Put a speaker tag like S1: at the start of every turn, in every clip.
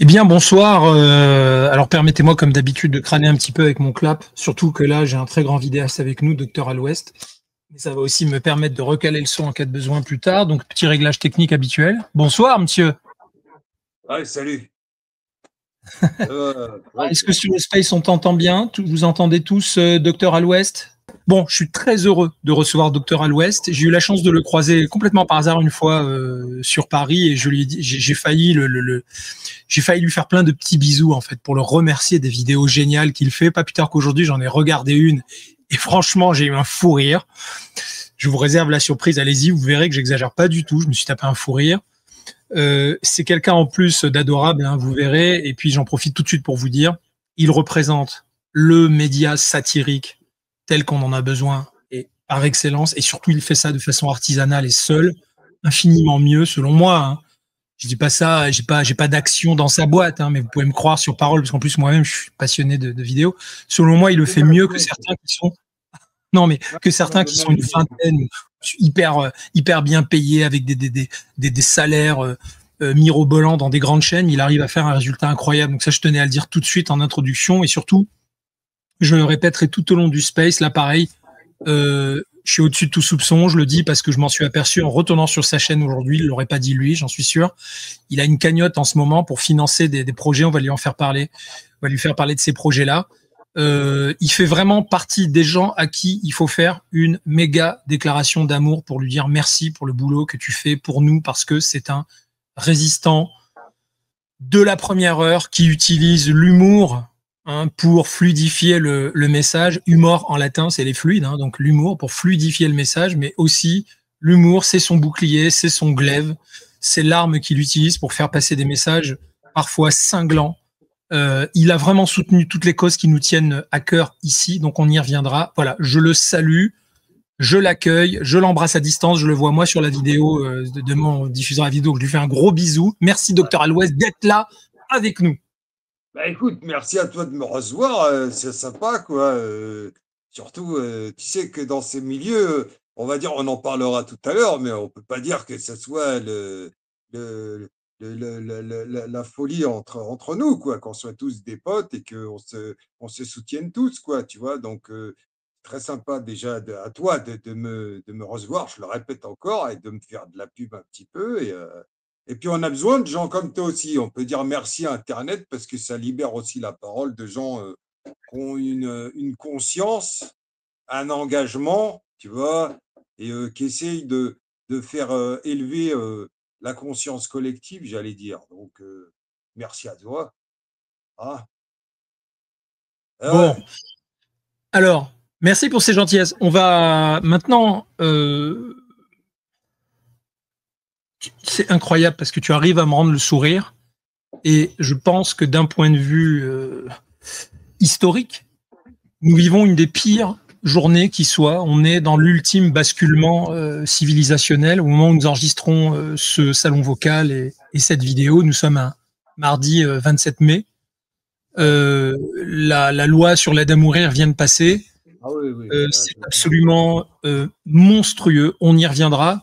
S1: Eh bien, bonsoir. Alors, permettez-moi, comme d'habitude, de crâner un petit peu avec mon clap. Surtout que là, j'ai un très grand vidéaste avec nous, Docteur à l'Ouest. Mais ça va aussi me permettre de recaler le son en cas de besoin plus tard. Donc, petit réglage technique habituel. Bonsoir, monsieur.
S2: Ouais, salut.
S1: Est-ce que sur le Space, on t'entend bien? Vous entendez tous Docteur à l'Ouest? Bon, je suis très heureux de recevoir Docteur à l'Ouest. J'ai eu la chance de le croiser complètement par hasard une fois sur Paris et je lui ai dit, j'ai failli j'ai failli lui faire plein de petits bisous en fait pour le remercier des vidéos géniales qu'il fait. Pas plus tard qu'aujourd'hui, j'en ai regardé une et franchement, j'ai eu un fou rire. Je vous réserve la surprise, allez-y, vous verrez que j'exagère pas du tout. Je me suis tapé un fou rire. C'est quelqu'un en plus d'adorable, hein, vous verrez. Et puis j'en profite tout de suite pour vous dire, il représente le média satirique tel qu'on en a besoin et par excellence. Et surtout, il fait ça de façon artisanale et seul, infiniment mieux, selon moi. Hein. Je dis pas ça, j'ai pas d'action dans sa boîte, hein, mais vous pouvez me croire sur parole, parce qu'en plus moi-même, je suis passionné de vidéos. Selon moi, il le fait mieux que certains qui sont, non, mais que certains qui sont une vingtaine, hyper bien payés avec des salaires mirobolants dans des grandes chaînes. Il arrive à faire un résultat incroyable. Donc ça, je tenais à le dire tout de suite en introduction. Et surtout, je le répéterai tout au long du space. Là, pareil, je suis au-dessus de tout soupçon. Je le dis parce que je m'en suis aperçu en retournant sur sa chaîne aujourd'hui. Il l'aurait pas dit lui, j'en suis sûr. Il a une cagnotte en ce moment pour financer des projets. On va lui en faire parler. On va lui faire parler de ces projets-là. Il fait vraiment partie des gens à qui il faut faire une méga déclaration d'amour pour lui dire merci pour le boulot que tu fais pour nous, parce que c'est un résistant de la première heure qui utilise l'humour pour fluidifier le message. Humor en latin, c'est les fluides, hein, donc l'humour pour fluidifier le message, mais aussi l'humour, c'est son bouclier, c'est son glaive, c'est l'arme qu'il utilise pour faire passer des messages parfois cinglants. Il a vraiment soutenu toutes les causes qui nous tiennent à cœur ici, donc on y reviendra. Voilà, je le salue, je l'accueille, je l'embrasse à distance, je le vois moi sur la vidéo de mon diffuseur à vidéo, je lui fais un gros bisou. Merci Docteur à l'Ouest d'être là avec nous.
S2: Bah écoute, merci à toi de me recevoir, c'est sympa quoi. Surtout, tu sais que dans ces milieux, on va dire, on en parlera tout à l'heure, mais on peut pas dire que ce soit le, la folie entre nous quoi, qu'on soit tous des potes et on se soutienne tous quoi, tu vois. Donc très sympa déjà à toi de me recevoir, je le répète encore, et de me faire de la pub un petit peu et puis, on a besoin de gens comme toi aussi. On peut dire merci à Internet parce que ça libère aussi la parole de gens qui ont une conscience, un engagement, tu vois, et qui essayent de faire élever la conscience collective, j'allais dire. Donc, merci à toi. Ah.
S1: Bon, alors, merci pour ces gentillesses. On va maintenant... c'est incroyable parce que tu arrives à me rendre le sourire. Et je pense que d'un point de vue historique, nous vivons une des pires journées qui soit. On est dans l'ultime basculement civilisationnel au moment où nous enregistrons ce salon vocal et cette vidéo. Nous sommes un mardi 27 mai. La loi sur l'aide à mourir vient de passer.
S2: Ah oui,
S1: c'est absolument monstrueux. On y reviendra.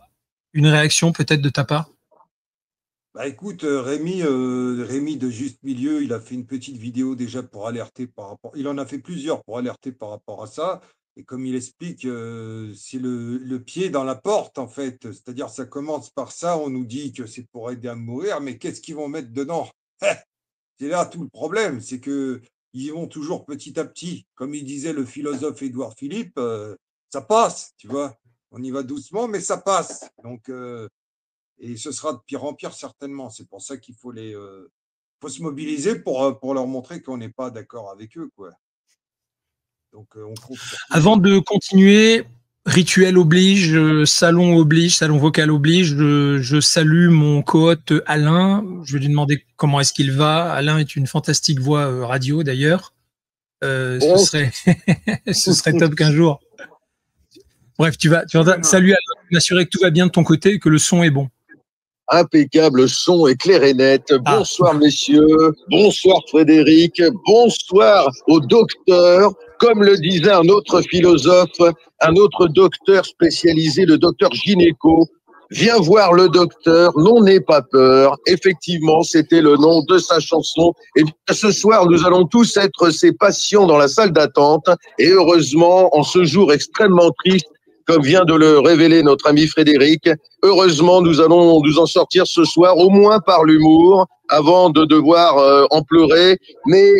S1: Une réaction peut-être de ta part?
S2: Bah écoute, Rémi de Juste Milieu, il a fait une petite vidéo déjà pour alerter par rapport. Il en a fait plusieurs pour alerter par rapport à ça. Et comme il explique, c'est le pied dans la porte, en fait. C'est-à-dire, ça commence par ça, on nous dit que c'est pour aider à mourir, mais qu'est-ce qu'ils vont mettre dedans? C'est là tout le problème, c'est que ils vont toujours petit à petit. Comme il disait le philosophe Édouard Philippe, ça passe, tu vois. On y va doucement, mais ça passe. Donc, et ce sera de pire en pire, certainement. C'est pour ça qu'il faut se mobiliser pour leur montrer qu'on n'est pas d'accord avec eux, quoi. Donc, on compte sur tout.
S1: Avant de continuer, rituel oblige, salon vocal oblige, je salue mon co-hôte Alain. Je vais lui demander comment est-ce qu'il va. Alain est une fantastique voix radio, d'ailleurs. Ce serait top qu'un jour. Bref, tu vas salut Alain, m'assurer que tout va bien de ton côté et que le son est bon.
S3: Impeccable, le son est clair et net. Bonsoir messieurs, bonsoir Frédéric, bonsoir au docteur. Comme le disait un autre philosophe, un autre docteur spécialisé, le docteur gynéco, Viens voir le docteur, non n'aie pas peur. Effectivement, c'était le nom de sa chanson. Et bien, ce soir, nous allons tous être ses patients dans la salle d'attente. Et heureusement, en ce jour extrêmement triste, comme vient de le révéler notre ami Frédéric, heureusement, nous allons nous en sortir ce soir, au moins par l'humour, avant de devoir en pleurer. Mais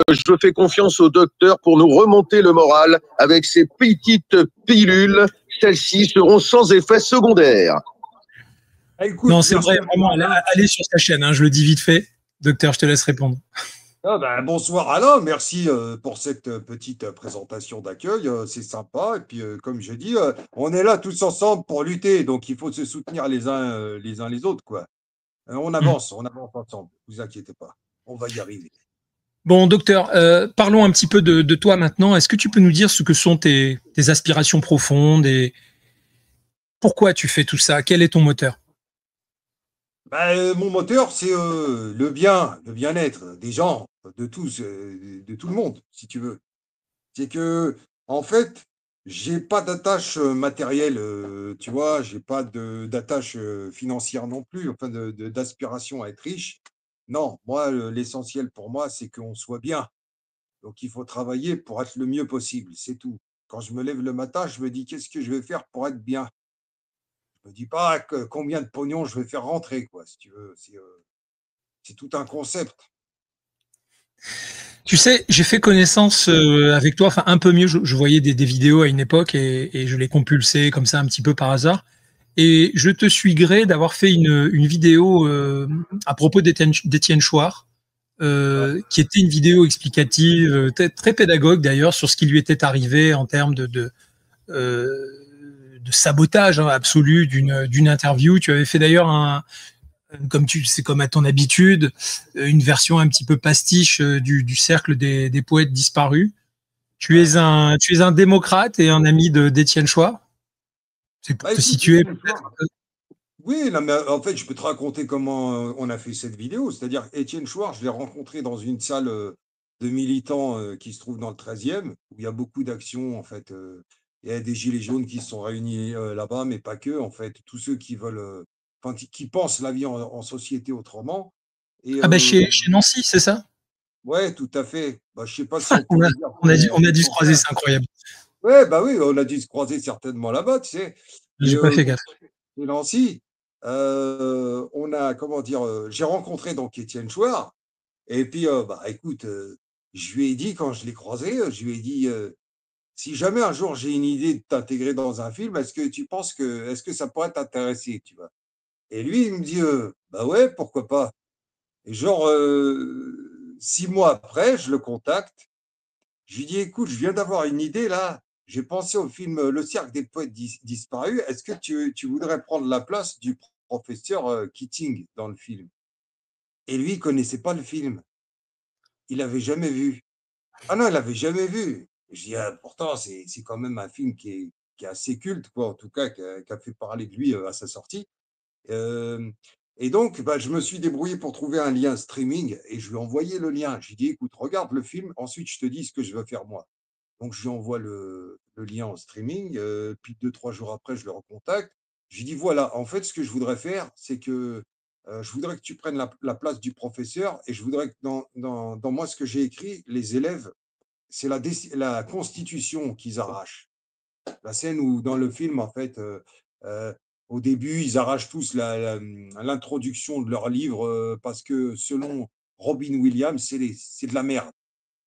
S3: je fais confiance au docteur pour nous remonter le moral avec ces petites pilules. Celles-ci seront sans effet secondaire.
S1: Écoute, non, c'est vrai, vraiment, allez sur sa chaîne, hein, je le dis vite fait. Docteur, je te laisse répondre.
S2: Ah ben, bonsoir Alain, merci pour cette petite présentation d'accueil, c'est sympa. Et puis, comme je dis, on est là tous ensemble pour lutter, donc il faut se soutenir les uns les autres, quoi. On avance ensemble, ne vous inquiétez pas, on va y arriver.
S1: Bon, docteur, parlons un petit peu de toi maintenant. Est-ce que tu peux nous dire ce que sont tes aspirations profondes et pourquoi tu fais tout ça? Quel est ton moteur?
S2: Mon moteur, c'est le bien-être des gens, de tous, de tout le monde, si tu veux. C'est que, en fait, j'ai pas d'attache matérielle, tu vois, j'ai pas d'attache financière non plus, enfin d'aspiration à être riche. Non, moi, l'essentiel pour moi, c'est qu'on soit bien. Donc, il faut travailler pour être le mieux possible, c'est tout. Quand je me lève le matin, je me dis qu'est-ce que je vais faire pour être bien. Je me dis pas combien de pognon je vais faire rentrer, quoi, si tu veux. C'est tout un concept.
S1: Tu sais, j'ai fait connaissance avec toi, enfin un peu mieux. Je voyais des vidéos à une époque et je les compulsais comme ça un petit peu par hasard. Et je te suis gré d'avoir fait une vidéo à propos d'Étienne Chouard, qui était une vidéo explicative, très pédagogue d'ailleurs, sur ce qui lui était arrivé en termes de sabotage absolu d'une interview. Tu avais fait d'ailleurs c'est comme à ton habitude, une version un petit peu pastiche du cercle des poètes disparus. Tu es un démocrate et un ami d'Étienne Chouard. C'est pour te situer peut-être.
S2: Oui, non, mais en fait, je peux te raconter comment on a fait cette vidéo. C'est-à-dire, Étienne Chouard, je l'ai rencontré dans une salle de militants qui se trouve dans le 13e, où il y a beaucoup d'actions, en fait. Il y a des gilets jaunes qui se sont réunis là-bas, mais pas que, en fait. Tous ceux qui veulent, qui pensent la vie en société autrement. Et,
S1: Ah ben chez Nancy, c'est ça?
S2: ouais, tout à fait. Bah, je sais pas si on peut dire
S1: on a dû se croiser, c'est incroyable.
S2: Ouais, bah oui, on a dû se croiser certainement là-bas, tu sais.
S1: J'ai pas fait gaffe.
S2: Et Nancy, on a, comment dire, j'ai rencontré donc Étienne Chouard, et puis, bah, écoute, je lui ai dit, quand je l'ai croisé, je lui ai dit, si jamais un jour j'ai une idée de t'intégrer dans un film, est-ce que ça pourrait t'intéresser, tu vois? Et lui, il me dit, bah ouais, pourquoi pas? Et genre, 6 mois après, je le contacte. Je lui dis, écoute, je viens d'avoir une idée là. J'ai pensé au film Le Cercle des poètes disparus. Est-ce que tu voudrais prendre la place du professeur Keating dans le film? Et lui, il connaissait pas le film. Il l'avait jamais vu. Ah non, il l'avait jamais vu. Je dis, ah, pourtant, c'est quand même un film qui est assez culte, quoi, en tout cas, qui a fait parler de lui à sa sortie. Euh, et donc, bah, je me suis débrouillé pour trouver un lien streaming et je lui ai envoyé le lien. Je lui ai dit, écoute, regarde le film, ensuite je te dis ce que je veux faire moi. Donc, je lui envoie le lien en streaming. Puis 2, 3 jours après, je le recontacte. Je lui dis, voilà, en fait, ce que je voudrais faire, c'est que je voudrais que tu prennes la place du professeur et je voudrais que dans moi, ce que j'ai écrit, les élèves, c'est la constitution qu'ils arrachent. La scène où, dans le film, en fait, euh, au début, ils arrachent tous l'introduction de leur livre parce que, selon Robin Williams, c'est de la merde.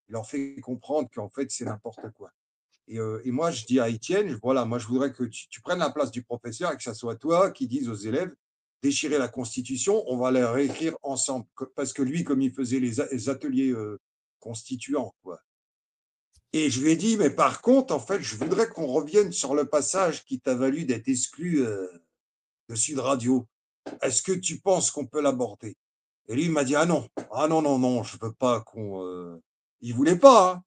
S2: Il leur fait comprendre qu'en fait, c'est n'importe quoi. Et moi, je dis à Étienne, voilà, moi, je voudrais que tu prennes la place du professeur et que ce soit toi qui dise aux élèves, déchirer la Constitution, on va la réécrire ensemble. Parce que lui, comme il faisait les ateliers constituants, quoi. Et je lui ai dit, mais par contre, en fait, je voudrais qu'on revienne sur le passage qui t'a valu d'être exclu de Sud Radio. Est-ce que tu penses qu'on peut l'aborder? Et lui, il m'a dit, ah non, non, non, je veux pas qu'on... Il voulait pas, hein.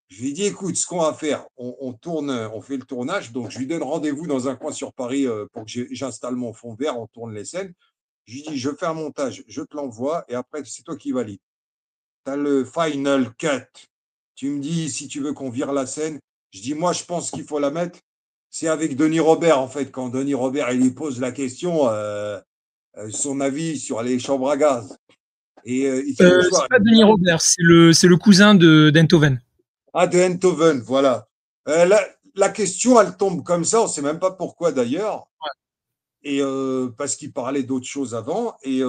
S2: Je lui ai dit, écoute, ce qu'on va faire, on tourne, on fait le tournage, donc je lui donne rendez-vous dans un coin sur Paris pour que j'installe mon fond vert, on tourne les scènes. Je lui dis, je fais un montage, je te l'envoie, et après, c'est toi qui valides. Tu as le final cut. Tu me dis si tu veux qu'on vire la scène. Je dis, moi, je pense qu'il faut la mettre. C'est avec Denis Robert, en fait, quand Denis Robert il lui pose la question, son avis sur les chambres à gaz. Et Étienne Chouard,
S1: C'est pas Denis Robert, c'est le cousin de d'Enthoven.
S2: ah, de Eindhoven, voilà. La question, elle tombe comme ça, on ne sait même pas pourquoi d'ailleurs. Et parce qu'il parlait d'autres choses avant. Et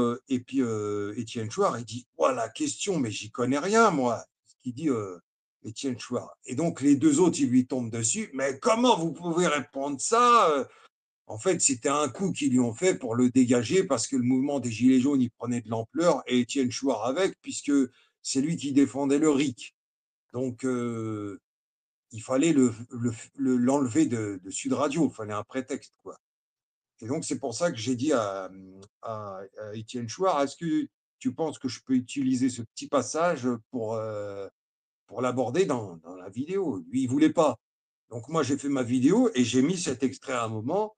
S2: puis Étienne Chouard, il dit, oh, la question, mais j'y connais rien, moi. Ce qu'il dit Étienne Chouard. Et donc les deux autres, ils lui tombent dessus. Mais comment vous pouvez répondre ça? En fait, c'était un coup qu'ils lui ont fait pour le dégager parce que le mouvement des Gilets jaunes, il prenait de l'ampleur et Étienne Chouard avec, puisque c'est lui qui défendait le RIC. Donc, il fallait l'enlever de Sud Radio, il fallait un prétexte, quoi. Et donc, c'est pour ça que j'ai dit à Étienne Chouard, est-ce que tu penses que je peux utiliser ce petit passage pour l'aborder dans la vidéo? Lui, il ne voulait pas. Donc, moi, j'ai fait ma vidéo et j'ai mis cet extrait à un moment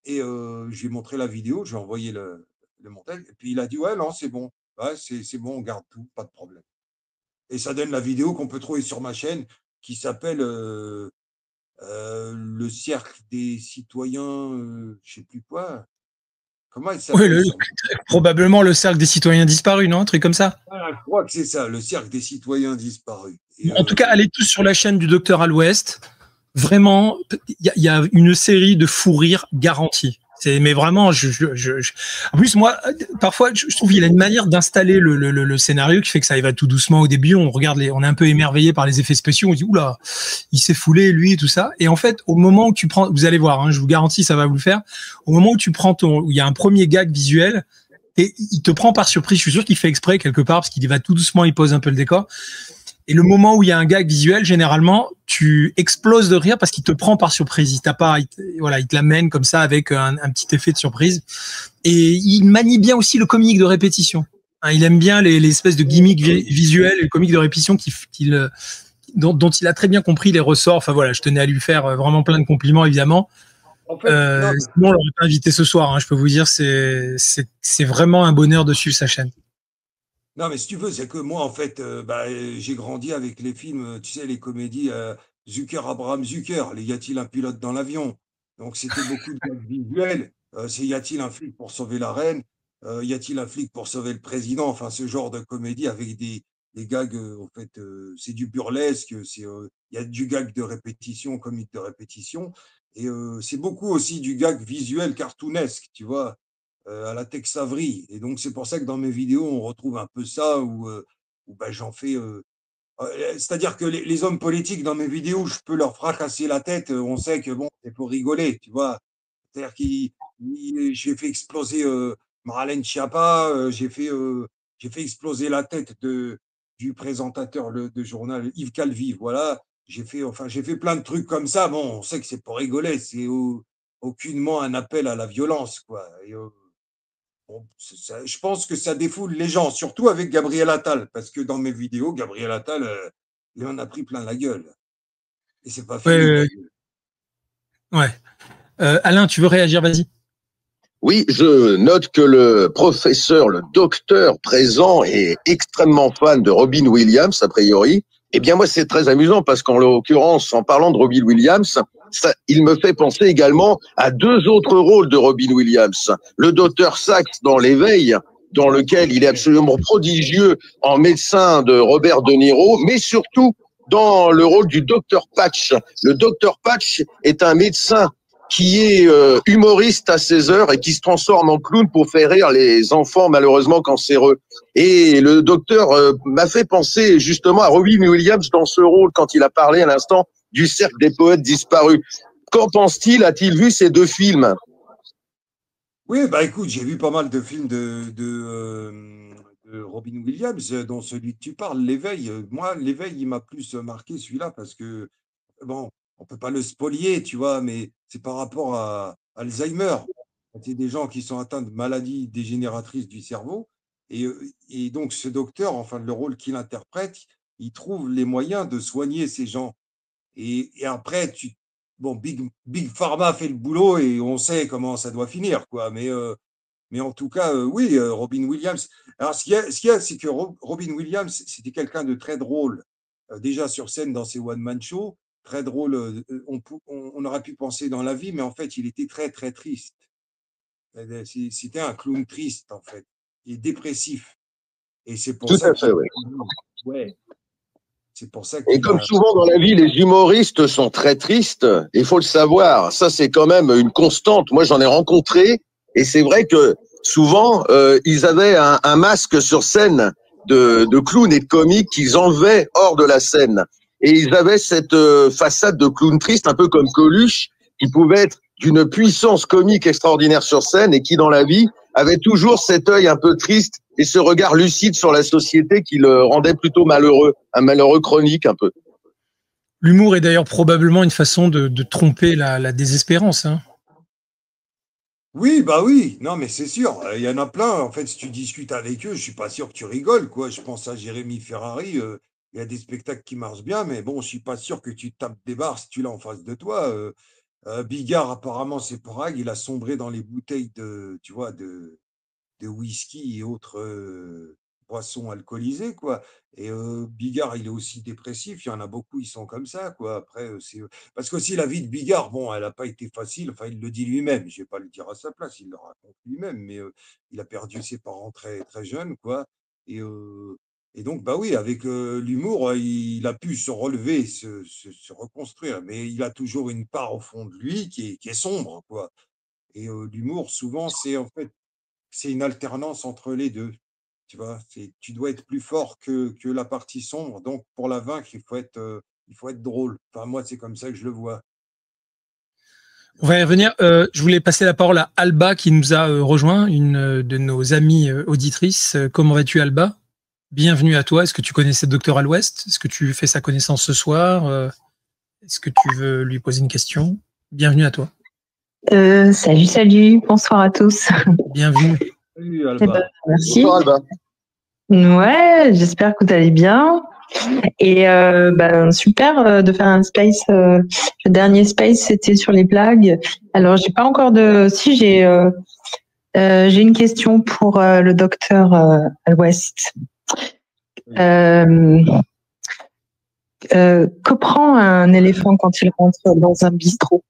S2: et j'ai montré la vidéo, j'ai envoyé le montage et puis il a dit, ouais, non, c'est bon. Ouais, c'est bon, on garde tout, pas de problème. Et ça donne la vidéo qu'on peut trouver sur ma chaîne qui s'appelle le cercle des citoyens, je ne sais plus quoi. Comment il
S1: Oui,
S2: s'appelle
S1: probablement le cercle des citoyens disparus, non? Un truc comme ça.
S2: Ah, je crois que c'est ça, le cercle des citoyens disparus. Et,
S1: En tout cas, allez tous sur la chaîne du docteur Al-Ouest. Vraiment, il y a une série de fous rires garantis. Mais vraiment, en plus, moi, parfois, je trouve qu'il a une manière d'installer le scénario qui fait que ça va tout doucement au début. On regarde on est un peu émerveillé par les effets spéciaux. On dit, oula, il s'est foulé, lui, et tout ça. Et en fait, au moment où tu prends, vous allez voir, hein, je vous garantis, ça va vous le faire. Au moment où tu prends où il y a un premier gag visuel, et il te prend par surprise. Je suis sûr qu'il fait exprès quelque part parce qu'il va tout doucement, il pose un peu le décor. Et le moment où il y a un gag visuel, généralement, tu exploses de rire parce qu'il te prend par surprise. Il te l'amène comme ça avec un petit effet de surprise. Et il manie bien aussi le comique de répétition. Hein, il aime bien les espèces de gimmicks visuels et le comique de répétition dont il a très bien compris les ressorts. Enfin voilà, je tenais à lui faire vraiment plein de compliments, évidemment.
S2: en fait,
S1: Sinon, on l'aurait pas invité ce soir. Hein, je peux vous dire, c'est vraiment un bonheur de suivre sa chaîne.
S2: non, mais si tu veux, c'est que moi, en fait, j'ai grandi avec les films, tu sais, les comédies Zucker, Abraham Zucker, les Y a-t-il un pilote dans l'avion? Donc, c'était beaucoup de gags visuels. C'est Y a-t-il un flic pour sauver la reine? Y a-t-il un flic pour sauver le président? Enfin, ce genre de comédie avec des gags, en fait, c'est du burlesque, il y a du gag de répétition, comique de répétition. Et c'est beaucoup aussi du gag visuel cartoonesque, tu vois, à la Tex Avery. Et donc, c'est pour ça que dans mes vidéos, on retrouve un peu ça, où j'en fais. C'est-à-dire que les hommes politiques, dans mes vidéos, je peux leur fracasser la tête. On sait que, bon, c'est pour rigoler, tu vois. C'est-à-dire que j'ai fait exploser Marlène Schiappa, j'ai fait exploser la tête du présentateur de journal Yves Calvi. Voilà, j'ai fait plein de trucs comme ça. Bon, on sait que c'est pour rigoler, c'est aucunement un appel à la violence, quoi. Et, bon, je pense que ça défoule les gens, surtout avec Gabriel Attal, parce que dans mes vidéos, Gabriel Attal, il en a pris plein la gueule. Et c'est pas fini, d'ailleurs.
S1: Ouais. Alain, tu veux réagir? Vas-y.
S3: Oui, je note que le professeur, le docteur présent est extrêmement fan de Robin Williams, a priori. Eh bien, moi, c'est très amusant parce qu'en l'occurrence, en parlant de Robin Williams, il me fait penser également à deux autres rôles de Robin Williams. Le docteur Sachs dans L'Éveil, dans lequel il est absolument prodigieux en médecin de Robert De Niro, mais surtout dans le rôle du docteur Patch. Le docteur Patch est un médecin qui est humoriste à ses heures et qui se transforme en clown pour faire rire les enfants malheureusement cancéreux. Et le docteur m'a fait penser justement à Robin Williams dans ce rôle quand il a parlé à l'instant du cercle des poètes disparus. Qu'en pense-t-il? A-t-il vu ces deux films?
S2: Oui, bah écoute, j'ai vu pas mal de films de Robin Williams, dont celui que tu parles, L'Éveil. Moi, L'Éveil, il m'a plus marqué celui-là parce que, bon, on peut pas le spolier, tu vois, mais c'est par rapport à Alzheimer. C'est des gens qui sont atteints de maladies dégénératrices du cerveau. Et donc, ce docteur, enfin, le rôle qu'il interprète, il trouve les moyens de soigner ces gens. Et après, bon, Big Pharma fait le boulot et on sait comment ça doit finir, quoi. Mais en tout cas, oui, Robin Williams. Alors, ce qu'il y a, c'est que Robin Williams, c'était quelqu'un de très drôle, déjà sur scène dans ses one-man shows, très drôle. On aurait pu penser dans la vie, mais en fait, il était très, très triste. C'était un clown triste, en fait, et dépressif. Et c'est pour
S3: Tout
S2: ça
S3: à fait,
S2: qu'il
S3: oui.
S2: ouais, c'est pour ça
S3: Et
S2: qu'il
S3: comme
S2: a.
S3: souvent dans la vie, les humoristes sont très tristes. Il faut le savoir. Ça, c'est quand même une constante. Moi, j'en ai rencontré, et c'est vrai que souvent, ils avaient un masque sur scène de clown et de comique qu'ils enlevaient hors de la scène. Et ils avaient cette façade de clown triste, un peu comme Coluche, qui pouvait être d'une puissance comique extraordinaire sur scène et qui, dans la vie, avait toujours cet œil un peu triste et ce regard lucide sur la société qui le rendait plutôt malheureux, un malheureux chronique un peu.
S1: L'humour est d'ailleurs probablement une façon de tromper la désespérance. Hein.
S2: Oui, bah oui, non, mais c'est sûr, il y en a plein. En fait, si tu discutes avec eux, je suis pas sûr que tu rigoles, quoi. Je pense à Jérémy Ferrari, il y a des spectacles qui marchent bien, mais bon, je suis pas sûr que tu tapes des barres si tu l'as en face de toi. Bigard, apparemment, c'est pareil, il a sombré dans les bouteilles tu vois, de whisky et autres boissons alcoolisées, quoi. Et Bigard, il est aussi dépressif. Il y en a beaucoup, ils sont comme ça, quoi. Après, parce qu'aussi la vie de Bigard, bon, elle n'a pas été facile. Enfin, il le dit lui-même. Je vais pas le dire à sa place. Il le raconte lui-même. Mais il a perdu ses parents très très jeunes, quoi. Et, euh, et donc, bah oui, avec l'humour, il a pu se relever, se reconstruire. Mais il a toujours une part au fond de lui qui est sombre, quoi. Et l'humour, souvent, c'est une alternance entre les deux. Tu vois, tu dois être plus fort que la partie sombre. Donc, pour la vaincre, il faut être drôle. Enfin, moi, c'est comme ça que je le vois.
S1: On va y revenir. Je voulais passer la parole à Alba qui nous a rejoint, une de nos amies auditrices. Comment vas-tu, Alba? Bienvenue à toi. Est-ce que tu connaissais Docteur à l'Ouest? Est-ce que tu fais sa connaissance ce soir? Est-ce que tu veux lui poser une question? Bienvenue à toi.
S4: Salut, salut, bonsoir à tous.
S1: Bienvenue.
S2: Salut,
S4: Eh ben,
S2: Alba.
S4: merci.
S3: Bonsoir, Alba.
S4: Ouais, j'espère que vous allez bien. Et super de faire un space. Le dernier space, c'était sur les blagues. Alors, j'ai pas encore de. Si j'ai une question pour le docteur à l'Ouest. Que prend un éléphant quand il rentre dans un bistrot?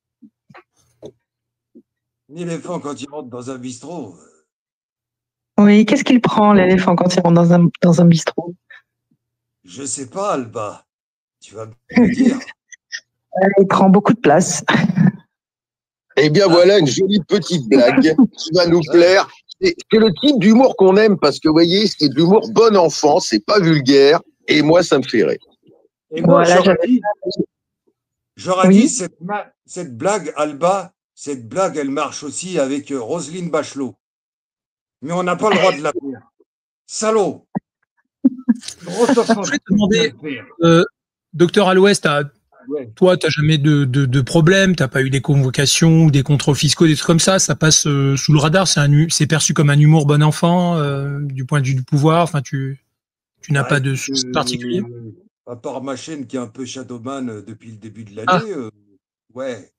S2: L'éléphant, quand il rentre dans un bistrot,
S4: Oui, qu'est-ce qu'il prend l'éléphant quand il rentre dans un bistrot?
S2: je sais pas, Alba. Tu vas me dire.
S4: Il prend beaucoup de place.
S3: Eh bien, voilà une jolie petite blague qui va nous plaire. C'est le type d'humour qu'on aime parce que, vous voyez, c'est de l'humour bon enfant, c'est pas vulgaire. Et moi, ça me fait rire.
S2: Et moi,
S4: Voilà,
S2: j'aurais
S4: Oui.
S2: dit cette blague, Alba, cette blague, elle marche aussi avec Roselyne Bachelot. Mais on n'a pas le droit de la faire. Salaud! Grosse
S1: Je
S2: offense.
S1: voulais te demander,
S2: faire.
S1: Docteur à l'Ouest,
S2: Ouais.
S1: toi, tu n'as jamais de problème, tu n'as pas eu des convocations ou des contrôles fiscaux, des trucs comme ça. Ça passe sous le radar. C'est perçu comme un humour bon enfant du point de vue du pouvoir. Enfin, tu n'as pas de souci particulier.
S2: À part ma chaîne qui est un peu Shadowman depuis le début de
S1: Ah,
S2: l'année, ouais.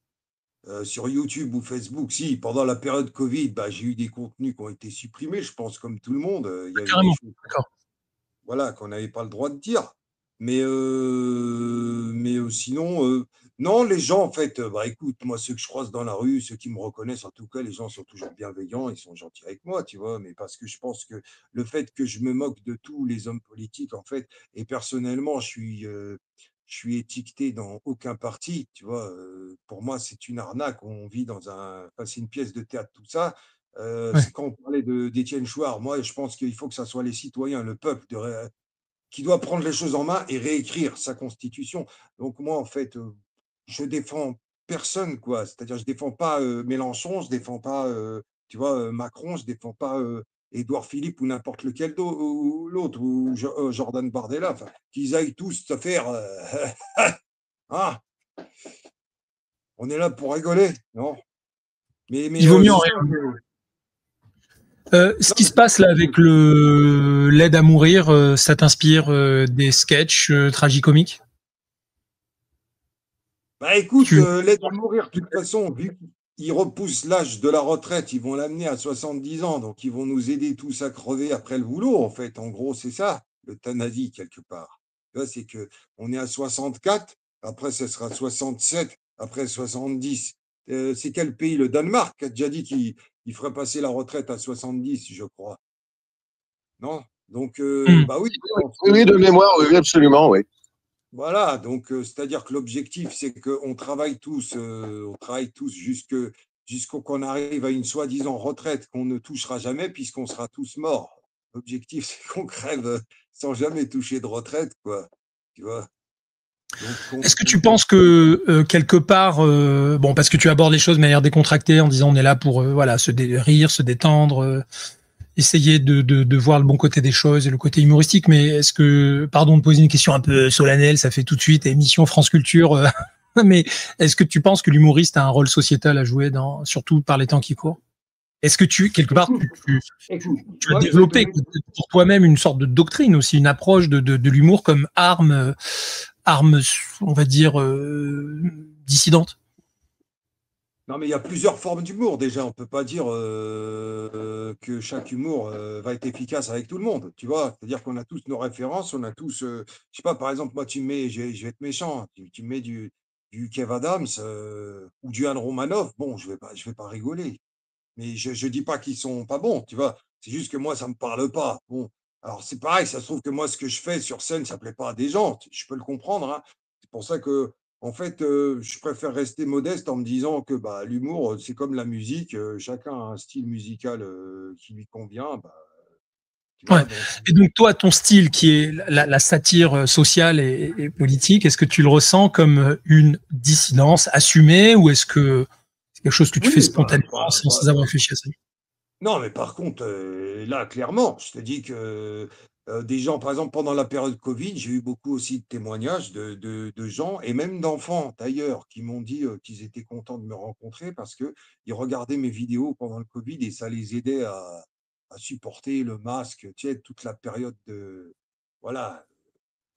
S2: Sur YouTube ou Facebook, si, pendant la période Covid, bah, j'ai eu des contenus qui ont été supprimés, je pense, comme tout le monde. Il y avait des
S1: carrément.
S2: choses,
S1: D'accord.
S2: voilà, qu'on n'avait pas le droit de dire. Mais sinon, non, les gens, en fait, bah, écoute, moi, ceux que je croise dans la rue, ceux qui me reconnaissent, en tout cas, les gens sont toujours bienveillants, ils sont gentils avec moi, tu vois, mais parce que je pense que le fait que je me moque de tous les hommes politiques, en fait, et personnellement, je suis étiqueté dans aucun parti, tu vois, pour moi, c'est une arnaque, on vit enfin, c'est une pièce de théâtre, tout ça.
S1: Ouais.
S2: C'est quand on parlait d'Étienne Chouard, moi, je pense qu'il faut que ça soit les citoyens, le peuple, qui doit prendre les choses en main et réécrire sa constitution. Donc moi, en fait, je défends personne, quoi. C'est-à-dire, je défends pas Mélenchon, je défends pas, tu vois, Macron, je défends pas Édouard Philippe ou n'importe lequel ou l'autre, ou Jordan Bardella. Enfin, qu'ils aillent tous se faire. Hein, on est là pour rigoler, non? Mais
S1: Il vaut mieux en
S2: c'est
S1: rire.
S2: ça que-
S1: Ce qui se passe là avec l'aide à mourir, ça t'inspire des sketchs tragicomiques?
S2: Bah écoute,
S1: Tu...
S2: l'aide à mourir, de toute façon, vu qu'ils repoussent l'âge de la retraite, ils vont l'amener à 70 ans, donc ils vont nous aider tous à crever après le boulot, en fait. En gros, c'est ça, l'euthanasie, quelque part. Tu vois, c'est que on est à 64, Après, ce sera 67, après 70. C'est quel pays? Le Danemark qui a déjà dit qu'il ferait passer la retraite à 70, je crois. Non? Donc,
S1: Hmm.
S2: bah oui, je pense
S3: Oui, oui, de mémoire, oui, absolument, oui.
S2: voilà, donc c'est-à-dire que l'objectif, c'est qu'on on travaille tous jusqu'au qu'on arrive à une soi-disant retraite qu'on ne touchera jamais puisqu'on sera tous morts. L'objectif, c'est qu'on crève sans jamais toucher de retraite, quoi. Tu vois? Donc,
S1: Est-ce que tu penses que quelque part, bon, parce que tu abordes les choses de manière décontractée en disant on est là pour voilà rire, se détendre, essayer de voir le bon côté des choses et le côté humoristique, mais est-ce que, pardon de poser une question un peu solennelle, ça fait tout de suite émission France Culture, mais est-ce que tu penses que l'humoriste a un rôle sociétal à jouer surtout par les temps qui courent? Est-ce que quelque part,
S2: écoute, écoute,
S1: tu as
S2: moi, je vais te
S1: développé pour toi-même une sorte de doctrine aussi, une approche de l'humour comme arme, on va dire, dissidente?
S2: Non, mais il y a plusieurs formes d'humour déjà. On ne peut pas dire que chaque humour va être efficace avec tout le monde. Tu vois, c'est-à-dire qu'on a tous nos références, on a tous. Je sais pas, par exemple, moi, tu me mets, je vais être méchant, tu me mets du Kev Adams ou du Anne Romanoff. Bon, je vais pas rigoler. Mais je dis pas qu'ils sont pas bons, tu vois. C'est juste que moi, ça me parle pas. Bon, alors c'est pareil, ça se trouve que moi, ce que je fais sur scène, ça plaît pas à des gens. Je peux le comprendre, hein. C'est pour ça que, en fait, je préfère rester modeste en me disant que bah, l'humour, c'est comme la musique. Chacun a un style musical qui lui convient. Bah, tu
S1: Ouais.
S2: vois, donc.
S1: Et donc toi, ton style qui est la satire sociale et politique, est-ce que tu le ressens comme une dissidence assumée ou est-ce que c'est quelque chose que tu fais
S2: Oui,
S1: spontanément sans avoir réfléchi à ça?
S2: non, mais par contre, là, clairement, je te dis que, des gens, par exemple, pendant la période covid, j'ai eu beaucoup aussi de témoignages de gens et même d'enfants d'ailleurs qui m'ont dit, qu'ils étaient contents de me rencontrer parce qu'ils regardaient mes vidéos pendant le covid et ça les aidait à supporter le masque, tu sais, toute la période de voilà,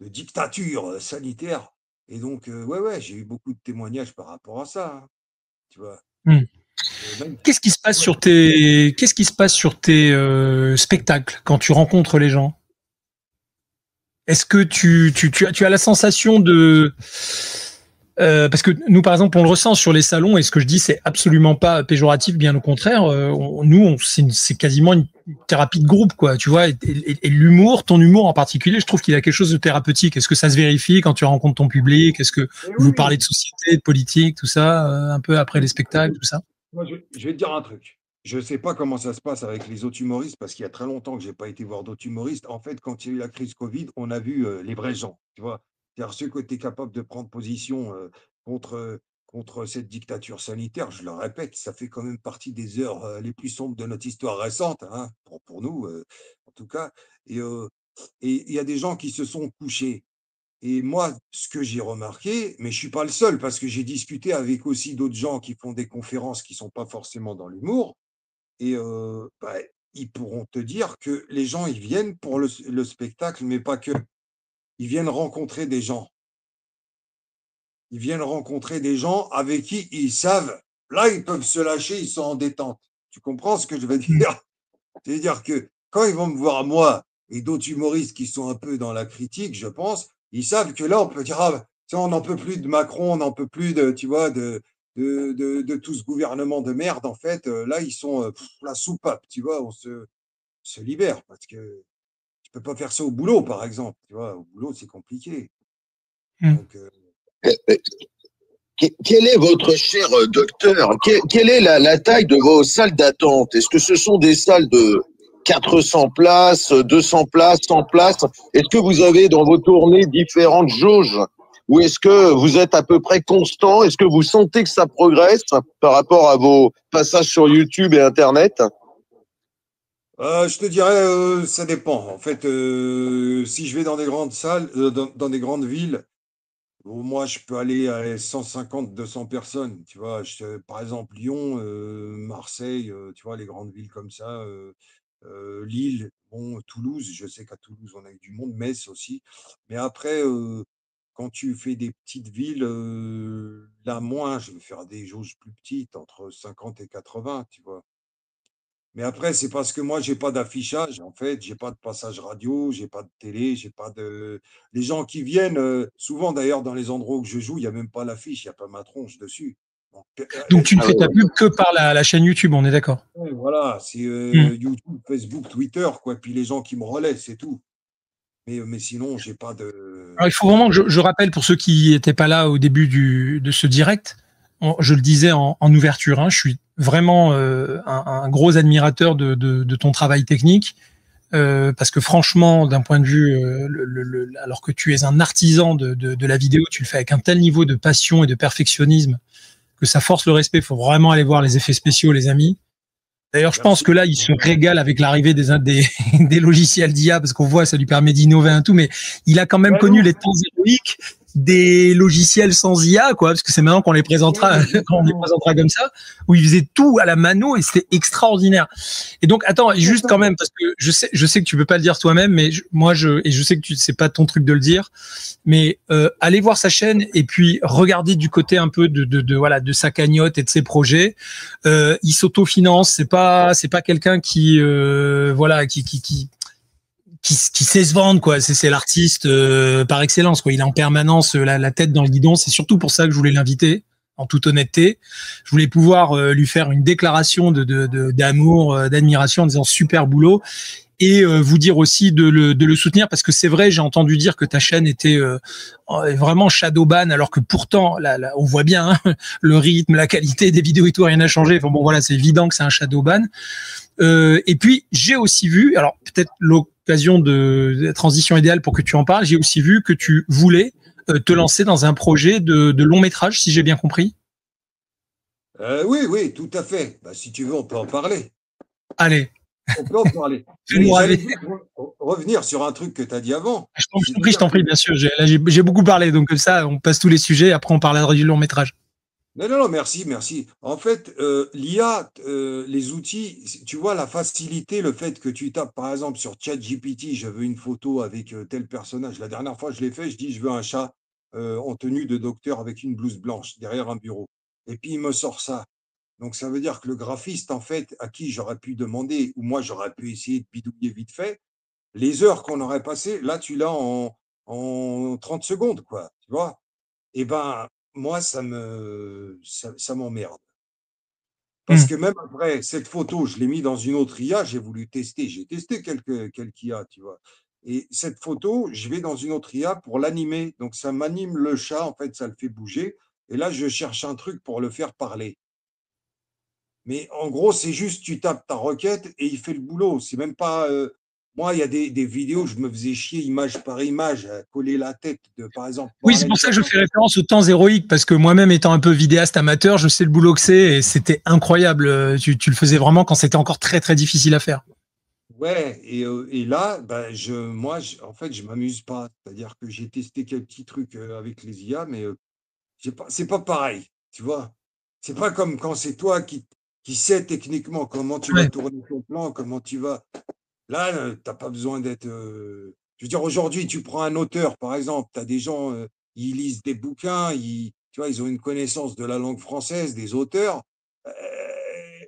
S2: de dictature, sanitaire et donc ouais, ouais, j'ai eu beaucoup de témoignages par rapport à ça, hein, tu vois?
S1: Hmm.
S2: Même
S1: Qu'est-ce qui se passe sur tes spectacles quand tu rencontres les gens? Est-ce que tu as la sensation de parce que nous, par exemple, on le ressent sur les salons, et ce que je dis, c'est absolument pas péjoratif, bien au contraire. C'est quasiment une thérapie de groupe, quoi. Tu vois, et l'humour, ton humour en particulier, je trouve qu'il a quelque chose de thérapeutique. Est-ce que ça se vérifie quand tu rencontres ton public? Est-ce que
S2: eh
S1: vous parlez de
S2: oui!
S1: société, de politique, tout ça, un peu après les spectacles, tout ça?
S2: Moi, je vais te dire un truc. Je ne sais pas comment ça se passe avec les autres humoristes parce qu'il y a très longtemps que je n'ai pas été voir d'autres humoristes. En fait, quand il y a eu la crise Covid, on a vu les vrais gens, tu vois. C'est-à-dire ceux qui étaient capables de prendre position contre, contre cette dictature sanitaire. Je le répète, ça fait quand même partie des heures les plus sombres de notre histoire récente, hein, pour nous, en tout cas. Et il y a des gens qui se sont couchés. Et moi, ce que j'ai remarqué, mais je suis pas le seul parce que j'ai discuté avec aussi d'autres gens qui font des conférences qui sont pas forcément dans l'humour et bah, ils pourront te dire que les gens, ils viennent pour le spectacle, mais pas que. Ils viennent rencontrer des gens. Ils viennent rencontrer des gens avec qui ils savent, là, ils peuvent se lâcher, ils sont en détente. Tu comprends ce que je veux
S1: Mm.
S2: dire? C'est-à-dire que quand ils vont me voir moi et d'autres humoristes qui sont un peu dans la critique, je pense, ils savent que là, on peut dire, ah, tiens, on n'en peut plus de Macron, on n'en peut plus de, tu vois, de tout ce gouvernement de merde. En fait, là, ils sont la soupape, tu vois, se libère parce que tu peux pas faire ça au boulot, par exemple. Tu vois, au boulot, c'est compliqué.
S1: Mm.
S2: Donc,
S3: Quel est votre cher docteur? Quelle est la taille de vos salles d'attente? Est-ce que ce sont des salles de 400 places, 200 places, 100 places? Est-ce que vous avez dans vos tournées différentes jauges? Ou est-ce que vous êtes à peu près constant? Est-ce que vous sentez que ça progresse par rapport à vos passages sur YouTube et Internet?
S2: je te dirais, ça dépend. En fait, si je vais dans des grandes salles, dans des grandes villes, moi, je peux aller à 150, 200 personnes, tu vois. Par exemple, Lyon, Marseille, tu vois, les grandes villes comme ça, Lille, bon, Toulouse, je sais qu'à Toulouse, on a eu du monde, Metz aussi. Mais après, quand tu fais des petites villes, là, moins, je vais faire des jauges plus petites, entre 50 et 80, tu vois. Mais après, c'est parce que moi, j'ai pas d'affichage, en fait, j'ai pas de passage radio, j'ai pas de télé, j'ai pas de. Les gens qui viennent, souvent d'ailleurs, dans les endroits où je joue, il n'y a même pas l'affiche, il n'y a pas ma tronche dessus. Donc,
S1: Donc tu ne
S3: Ah
S1: fais
S3: ouais,
S1: ta
S3: ouais.
S1: pub que par la chaîne YouTube, on est d'accord.
S2: ouais, voilà, c'est
S1: Hmm.
S2: YouTube, Facebook, Twitter, quoi, puis les gens qui me relaient, c'est tout. Mais sinon, j'ai pas
S1: Alors, il
S2: de.
S1: faut vraiment que je rappelle pour ceux qui n'étaient pas là au début de ce direct, je le disais en ouverture, hein, je suis vraiment un gros admirateur de ton travail technique, parce que franchement, d'un point de vue, alors que tu es un artisan de la vidéo, tu le fais avec un tel niveau de passion et de perfectionnisme que ça force le respect. Il faut vraiment aller voir les effets spéciaux, les amis. D'ailleurs, je pense
S2: Merci.
S1: que là, il se régale avec l'arrivée des logiciels d'IA parce qu'on voit, ça lui permet d'innover un tout, mais il a quand même
S2: Ben
S1: connu
S2: non.
S1: les temps héroïques des logiciels sans IA, quoi, parce que c'est maintenant qu'on les présentera,
S2: Ouais,
S1: quand on les
S2: exactement.
S1: présentera comme ça, où il faisait tout à la mano et c'était extraordinaire. Et donc, attends, juste quand
S2: Exactement.
S1: même, parce que je sais que tu peux pas le dire toi-même, mais et je sais que c'est pas ton truc de le dire, mais allez voir sa chaîne et puis regardez du côté un peu voilà, de sa cagnotte et de ses projets. Il s'autofinance, c'est pas quelqu'un qui voilà qui sait se vendre, quoi. C'est l'artiste par excellence, quoi. Il est en permanence la tête dans le guidon. C'est surtout pour ça que je voulais l'inviter, en toute honnêteté. Je voulais pouvoir lui faire une déclaration d'amour, d'admiration en disant super boulot, et vous dire aussi de le soutenir, parce que c'est vrai, j'ai entendu dire que ta chaîne était vraiment shadowban, alors que pourtant, on voit bien hein, le rythme, la qualité des vidéos et tout, rien n'a changé. Enfin bon, voilà, c'est évident que c'est un shadowban. Et puis, j'ai aussi vu, alors peut-être l'occasion de la transition idéale pour que tu en parles, j'ai aussi vu que tu voulais te lancer dans un projet de long métrage, si j'ai bien compris.
S2: Oui, oui, tout à fait. Bah, si tu veux, on peut en parler.
S1: Allez,
S2: On peut en parler.
S1: fais-nous
S2: Mais j'allais
S1: rêver.
S2: juste revenir sur un truc que tu as dit avant.
S1: Je t'en
S2: C'est-à-dire que.
S1: prie, bien sûr. J'ai beaucoup parlé, donc comme ça, on passe tous les sujets. Après, on parlera du long métrage.
S2: Non, non, non, merci, merci. En fait, l'IA, les outils, tu vois, la facilité, le fait que tu tapes, par exemple, sur ChatGPT, je veux une photo avec tel personnage. La dernière fois, je l'ai fait, je dis, je veux un chat en tenue de docteur avec une blouse blanche derrière un bureau. Et puis, il me sort ça. Donc, ça veut dire que le graphiste, en fait, à qui j'aurais pu demander, ou moi, j'aurais pu essayer de bidouiller vite fait, les heures qu'on aurait passées, là, tu l'as en 30 secondes, quoi, tu vois. Eh ben, moi, ça m'emmerde. Parce
S1: Hmm.
S2: que même après cette photo, je l'ai mis dans une autre IA, j'ai voulu tester. J'ai testé quelques IA, tu vois. Et cette photo, je vais dans une autre IA pour l'animer. Donc, ça m'anime le chat, en fait, ça le fait bouger. Et là, je cherche un truc pour le faire parler. Mais en gros, c'est juste, tu tapes ta requête et il fait le boulot. C'est même pas. Moi, il y a des vidéos, je me faisais chier image par image, à coller la tête de, par exemple,
S1: Oui, c'est
S2: Marlène
S1: pour ça que je
S2: Schiappa.
S1: fais référence aux temps héroïques, parce que moi-même étant un peu vidéaste amateur, je sais le boulot que c'est, et c'était incroyable. Tu le faisais vraiment quand c'était encore très très difficile à faire.
S2: Ouais, et là, bah, en fait, je m'amuse pas. C'est-à-dire que j'ai testé quelques petits trucs avec les IA, mais c'est pas pareil, tu vois. C'est pas comme quand c'est toi qui sais techniquement comment tu vas
S1: Ouais.
S2: tourner ton plan, comment tu vas. Là, t'as pas besoin d'être. Je veux dire, aujourd'hui, tu prends un auteur, par exemple, tu as des gens, ils lisent des bouquins, tu vois, ils ont une connaissance de la langue française, des auteurs. Euh,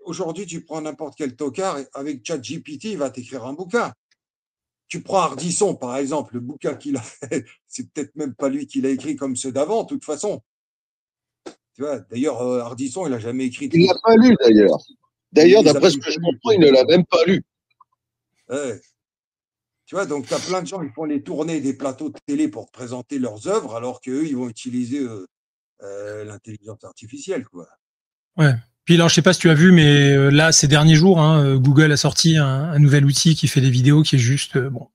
S2: Aujourd'hui, tu prends n'importe quel tocard, avec ChatGPT, il va t'écrire un bouquin. Tu prends Ardisson, par exemple, le bouquin qu'il a fait, c'est peut-être même pas lui qui l'a écrit comme ceux d'avant, de toute façon. Tu vois, d'ailleurs, Ardisson, il n'a jamais écrit de
S3: Il l'a
S2: livre.
S3: pas lu d'ailleurs.
S2: Il
S3: D'ailleurs,
S2: les a
S3: d'après ce
S2: même
S3: que
S2: pas
S3: je
S2: lus,
S3: comprends, il ne l'a même pas lu.
S2: ouais. Tu vois, donc tu as plein de gens, ils font les tournées des plateaux de télé pour présenter leurs œuvres, alors qu'eux, ils vont utiliser l'intelligence artificielle, quoi.
S1: Ouais. Puis alors, je sais pas si tu as vu, mais là, ces derniers jours, hein, Google a sorti un nouvel outil qui fait des vidéos qui est juste bon.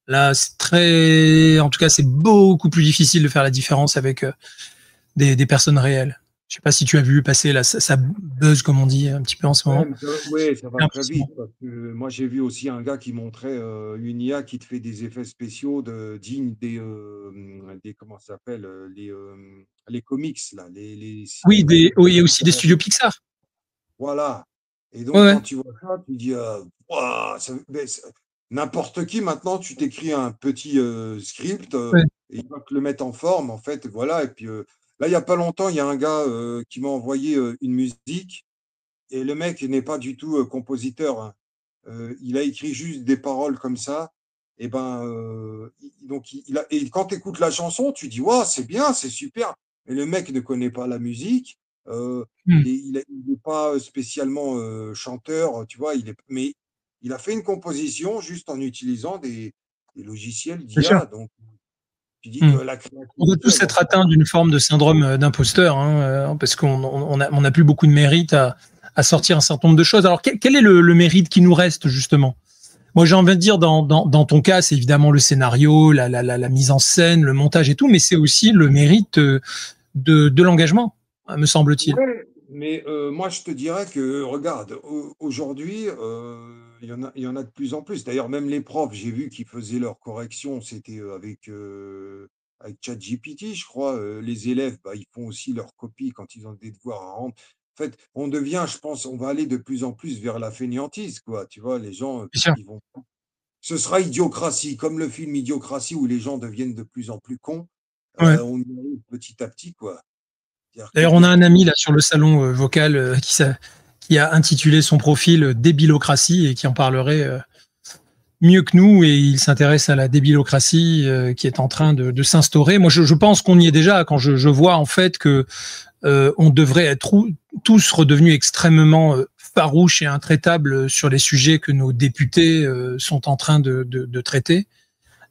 S1: Là, c'est très, en tout cas, c'est beaucoup plus difficile de faire la différence avec des personnes réelles. Je sais pas si tu as vu passer là, ça buzz comme on dit un petit peu en ce
S2: Ouais,
S1: moment.
S2: mais ouais, ça va très
S1: Impressionnant.
S2: vite. Parce que moi, j'ai vu aussi un gars qui montrait une IA qui te fait des effets spéciaux dignes comment ça s'appelle, les comics, là,
S1: Oui, oui, il y a aussi des
S2: super-héros.
S1: studios Pixar.
S2: Voilà. Et
S1: Ouais,
S2: donc,
S1: ouais.
S2: quand tu vois ça, tu dis, Ouah, n'importe qui maintenant, tu t'écris un petit script
S1: Ouais.
S2: et il va te le mettre en forme, en fait. Voilà. Et puis là, il n'y a pas longtemps, il y a un gars qui m'a envoyé une musique. Et le mec n'est pas du tout compositeur, hein. Il a écrit juste des paroles comme ça. Et ben, donc et quand tu écoutes la chanson, tu dis ouais, c'est bien, c'est super. Mais le mec ne connaît pas la musique.
S1: Hmm.
S2: Il n'est pas spécialement chanteur, tu vois. Mais il a fait une composition juste en utilisant des logiciels
S1: Bien sûr.
S2: d'IA. Donc, tu dis que
S1: Hmm.
S2: la
S1: On doit
S2: créativité,
S1: tous être atteints d'une forme de syndrome d'imposteur, hein, parce qu'on n'a plus beaucoup de mérite à sortir un certain nombre de choses. Alors, quel est le mérite qui nous reste, justement? Moi, j'ai envie de dire, dans ton cas, c'est évidemment le scénario, la mise en scène, le montage et tout, mais c'est aussi le mérite de l'engagement, me semble-t-il.
S2: ouais, mais moi, je te dirais que, regarde, aujourd'hui, il y en a de plus en plus. D'ailleurs, même les profs, j'ai vu qu'ils faisaient leurs corrections, c'était avec ChatGPT, je crois. Les élèves, bah, ils font aussi leurs copies quand ils ont des devoirs à rendre. En fait, on devient, je pense, on va aller de plus en plus vers la fainéantise, quoi. Tu vois, les gens,
S1: Bien sûr.
S2: ils vont. Ce sera Idiocratie, comme le film Idiocratie, où les gens deviennent de plus en plus cons.
S1: Ouais.
S2: On y arrive petit à petit, quoi. C'est-à-dire que
S1: D'ailleurs, on a un ami là sur le salon vocal qui a intitulé son profil Débilocratie et qui en parlerait mieux que nous, et il s'intéresse à la débilocratie qui est en train de s'instaurer. Moi, je pense qu'on y est déjà quand je vois en fait que on devrait être tous redevenus extrêmement farouches et intraitables sur les sujets que nos députés sont en train de traiter,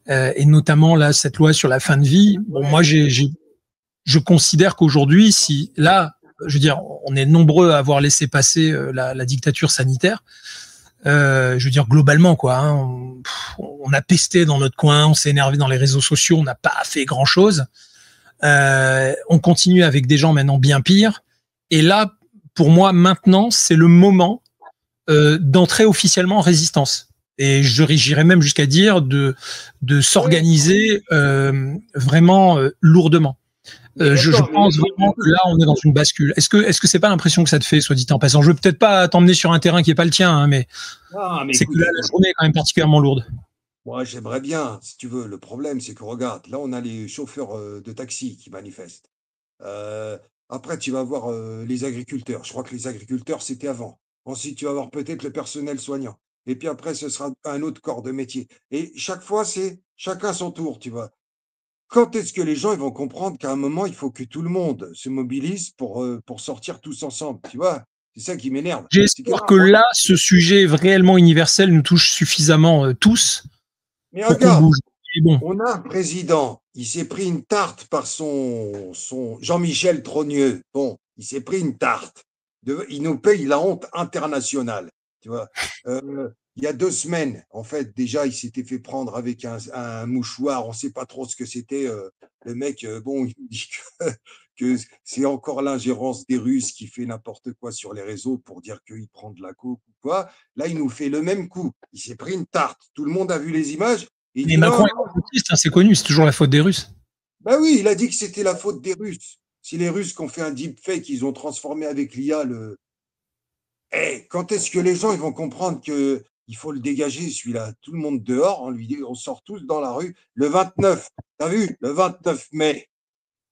S1: et notamment là cette loi sur la fin de vie. Bon, moi, je considère qu'aujourd'hui, si là, je veux dire, on est nombreux à avoir laissé passer la dictature sanitaire. Je veux dire globalement quoi. Hein, on a pesté dans notre coin, on s'est énervé dans les réseaux sociaux, on n'a pas fait grand chose. On continue avec des gens maintenant bien pires. Et là, pour moi, maintenant, c'est le moment d'entrer officiellement en résistance. Et j'irais même jusqu'à dire de s'organiser vraiment lourdement. Je pense vraiment que là, on est dans une bascule. Est-ce que c'est pas l'impression que ça te fait, soit dit en passant? Je veux peut-être pas t'emmener sur un terrain qui est pas le tien, hein, mais
S2: Ah, mais
S1: c'est que
S2: écoute,
S1: là, la journée est quand même particulièrement lourde.
S2: moi, j'aimerais bien, si tu veux. Le problème, c'est que regarde, là, on a les chauffeurs de taxi qui manifestent. Euh, Après, tu vas voir les agriculteurs. Je crois que les agriculteurs, c'était avant. Ensuite, tu vas voir peut-être le personnel soignant. Et puis après, ce sera un autre corps de métier. Et chaque fois, c'est chacun son tour, tu vois. Quand est-ce que les gens ils vont comprendre qu'à un moment, il faut que tout le monde se mobilise pour sortir tous ensemble, tu vois? C'est ça qui m'énerve. C'est que là,
S1: J'espère que là, ce sujet réellement universel nous touche suffisamment tous
S2: mais
S1: pour qu'on
S2: regarde,
S1: bouge. Et bon,
S2: on a un président, il s'est pris une tarte par son Jean-Michel Trogneux. Bon, il s'est pris une tarte. Il nous paye la honte internationale. Tu vois. Il y a 2 semaines, en fait, déjà, il s'était fait prendre avec un mouchoir. On ne sait pas trop ce que c'était. Le mec, bon, il dit que c'est encore l'ingérence des Russes qui fait n'importe quoi sur les réseaux pour dire qu'il prend de la coke ou quoi. Là, il nous fait le même coup. Il s'est pris une tarte. Tout le monde a vu les images. Il
S1: mais
S2: dit
S1: Macron
S2: non,
S1: est
S2: non.
S1: complotiste, hein, c'est connu, c'est toujours la faute des Russes.
S2: Ben oui, il a dit que c'était la faute des Russes. Si les Russes qui ont fait un deepfake, ils ont transformé avec l'IA le. Quand est-ce que les gens ils vont comprendre que il faut le dégager, celui-là? Tout le monde dehors, on sort tous dans la rue. Le 29, t'as vu? Le 29 mai,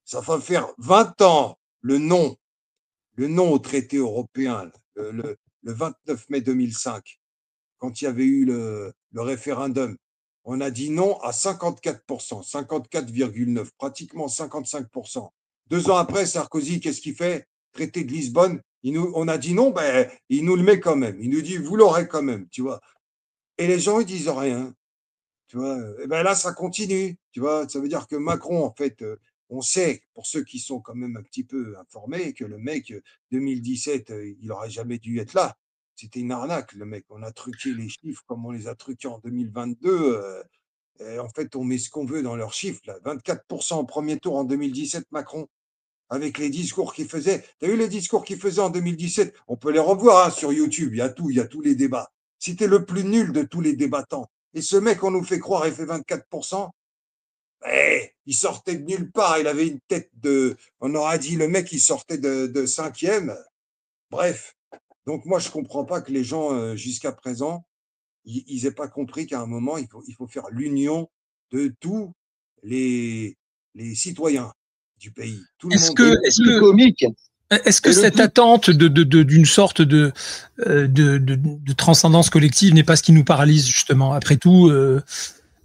S2: ça va faire 20 ans le non au traité européen, le 29 mai 2005, quand il y avait eu le référendum. On a dit non à 54%, 54,9%, pratiquement 55%. 2 ans après, Sarkozy, qu'est-ce qu'il fait? Traité de Lisbonne, on a dit non, ben, il nous le met quand même. Il nous dit, vous l'aurez quand même, tu vois. Et les gens, ils disent rien, tu vois. Et ben là, ça continue, tu vois. Ça veut dire que Macron, en fait, on sait, pour ceux qui sont quand même un petit peu informés, que le mec, 2017, il n'aurait jamais dû être là. C'était une arnaque, le mec. On a truqué les chiffres comme on les a truqués en 2022. Et en fait, on met ce qu'on veut dans leurs chiffres. Là. 24% au premier tour en 2017, Macron, avec les discours qu'il faisait. Tu as vu les discours qu'il faisait en 2017? On peut les revoir hein, sur YouTube. Il y a tous les débats. C'était le plus nul de tous les débattants. Et ce mec, on nous fait croire, il fait 24%. Il sortait de nulle part. Il avait une tête de. On aurait dit le mec, il sortait de cinquième. Bref. Donc, moi, je ne comprends pas que les gens, jusqu'à présent, ils n'aient pas compris qu'à un moment, il faut faire l'union de tous les citoyens du pays. Tout le
S1: Est-ce
S2: monde.
S1: que,
S3: Et le plus comique,
S1: Est-ce que cette attente d'une sorte de transcendance collective n'est pas ce qui nous paralyse justement? Après tout,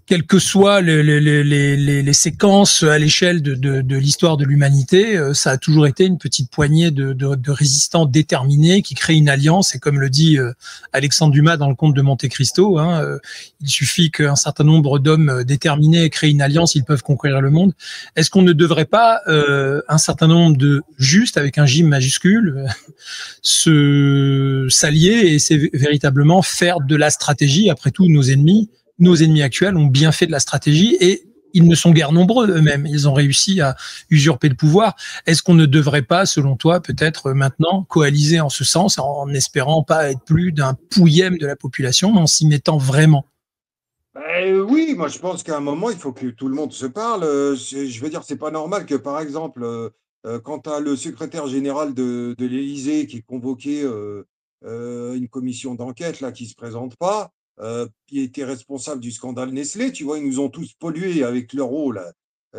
S1: quelles que soient les séquences à l'échelle de l'histoire de l'humanité, ça a toujours été une petite poignée de résistants déterminés qui créent une alliance. Et comme le dit Alexandre Dumas dans le Comte de Monte Cristo, il suffit qu'un certain nombre d'hommes déterminés créent une alliance, ils peuvent conquérir le monde. Est-ce qu'on ne devrait pas, un certain nombre de justes, avec un J majuscule, s'allier et c'est véritablement faire de la stratégie? Après tout, nos ennemis actuels ont bien fait de la stratégie et ils ne sont guère nombreux eux-mêmes. Ils ont réussi à usurper le pouvoir. Est-ce qu'on ne devrait pas, selon toi, peut-être maintenant coaliser en ce sens, en espérant pas être plus d'un pouillème de la population, mais en s'y mettant vraiment?
S2: Oui, moi je pense qu'à un moment, il faut que tout le monde se parle. Je veux dire, c'est pas normal que, par exemple, quand tu as le secrétaire général de l'Élysée qui est convoqué une commission d'enquête là qui se présente pas, qui était responsable du scandale Nestlé, tu vois, ils nous ont tous pollués avec leur eau là.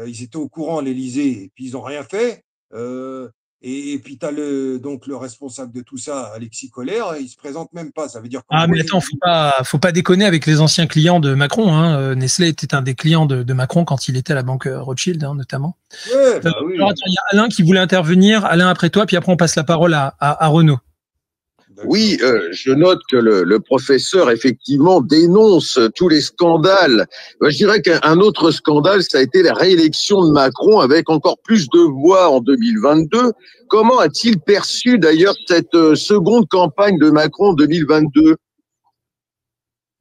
S2: Ils étaient au courant à l'Élysée et puis ils ont rien fait. Et puis tu as donc le responsable de tout ça, Alexis Collère, il se présente même pas. Ça veut dire
S1: Ah, mais attends, faut pas déconner avec les anciens clients de Macron, hein. Nestlé était un des clients de Macron quand il était à la banque Rothschild, hein, notamment.
S2: Ouais, bah oui.
S1: Alors, attends, il y a Alain qui voulait intervenir. Alain, après toi, puis après on passe la parole à Renaud.
S3: Oui, je note que le professeur, effectivement, dénonce tous les scandales. Je dirais qu'un autre scandale, ça a été la réélection de Macron avec encore plus de voix en 2022. Comment a-t-il perçu d'ailleurs cette seconde campagne de Macron en 2022?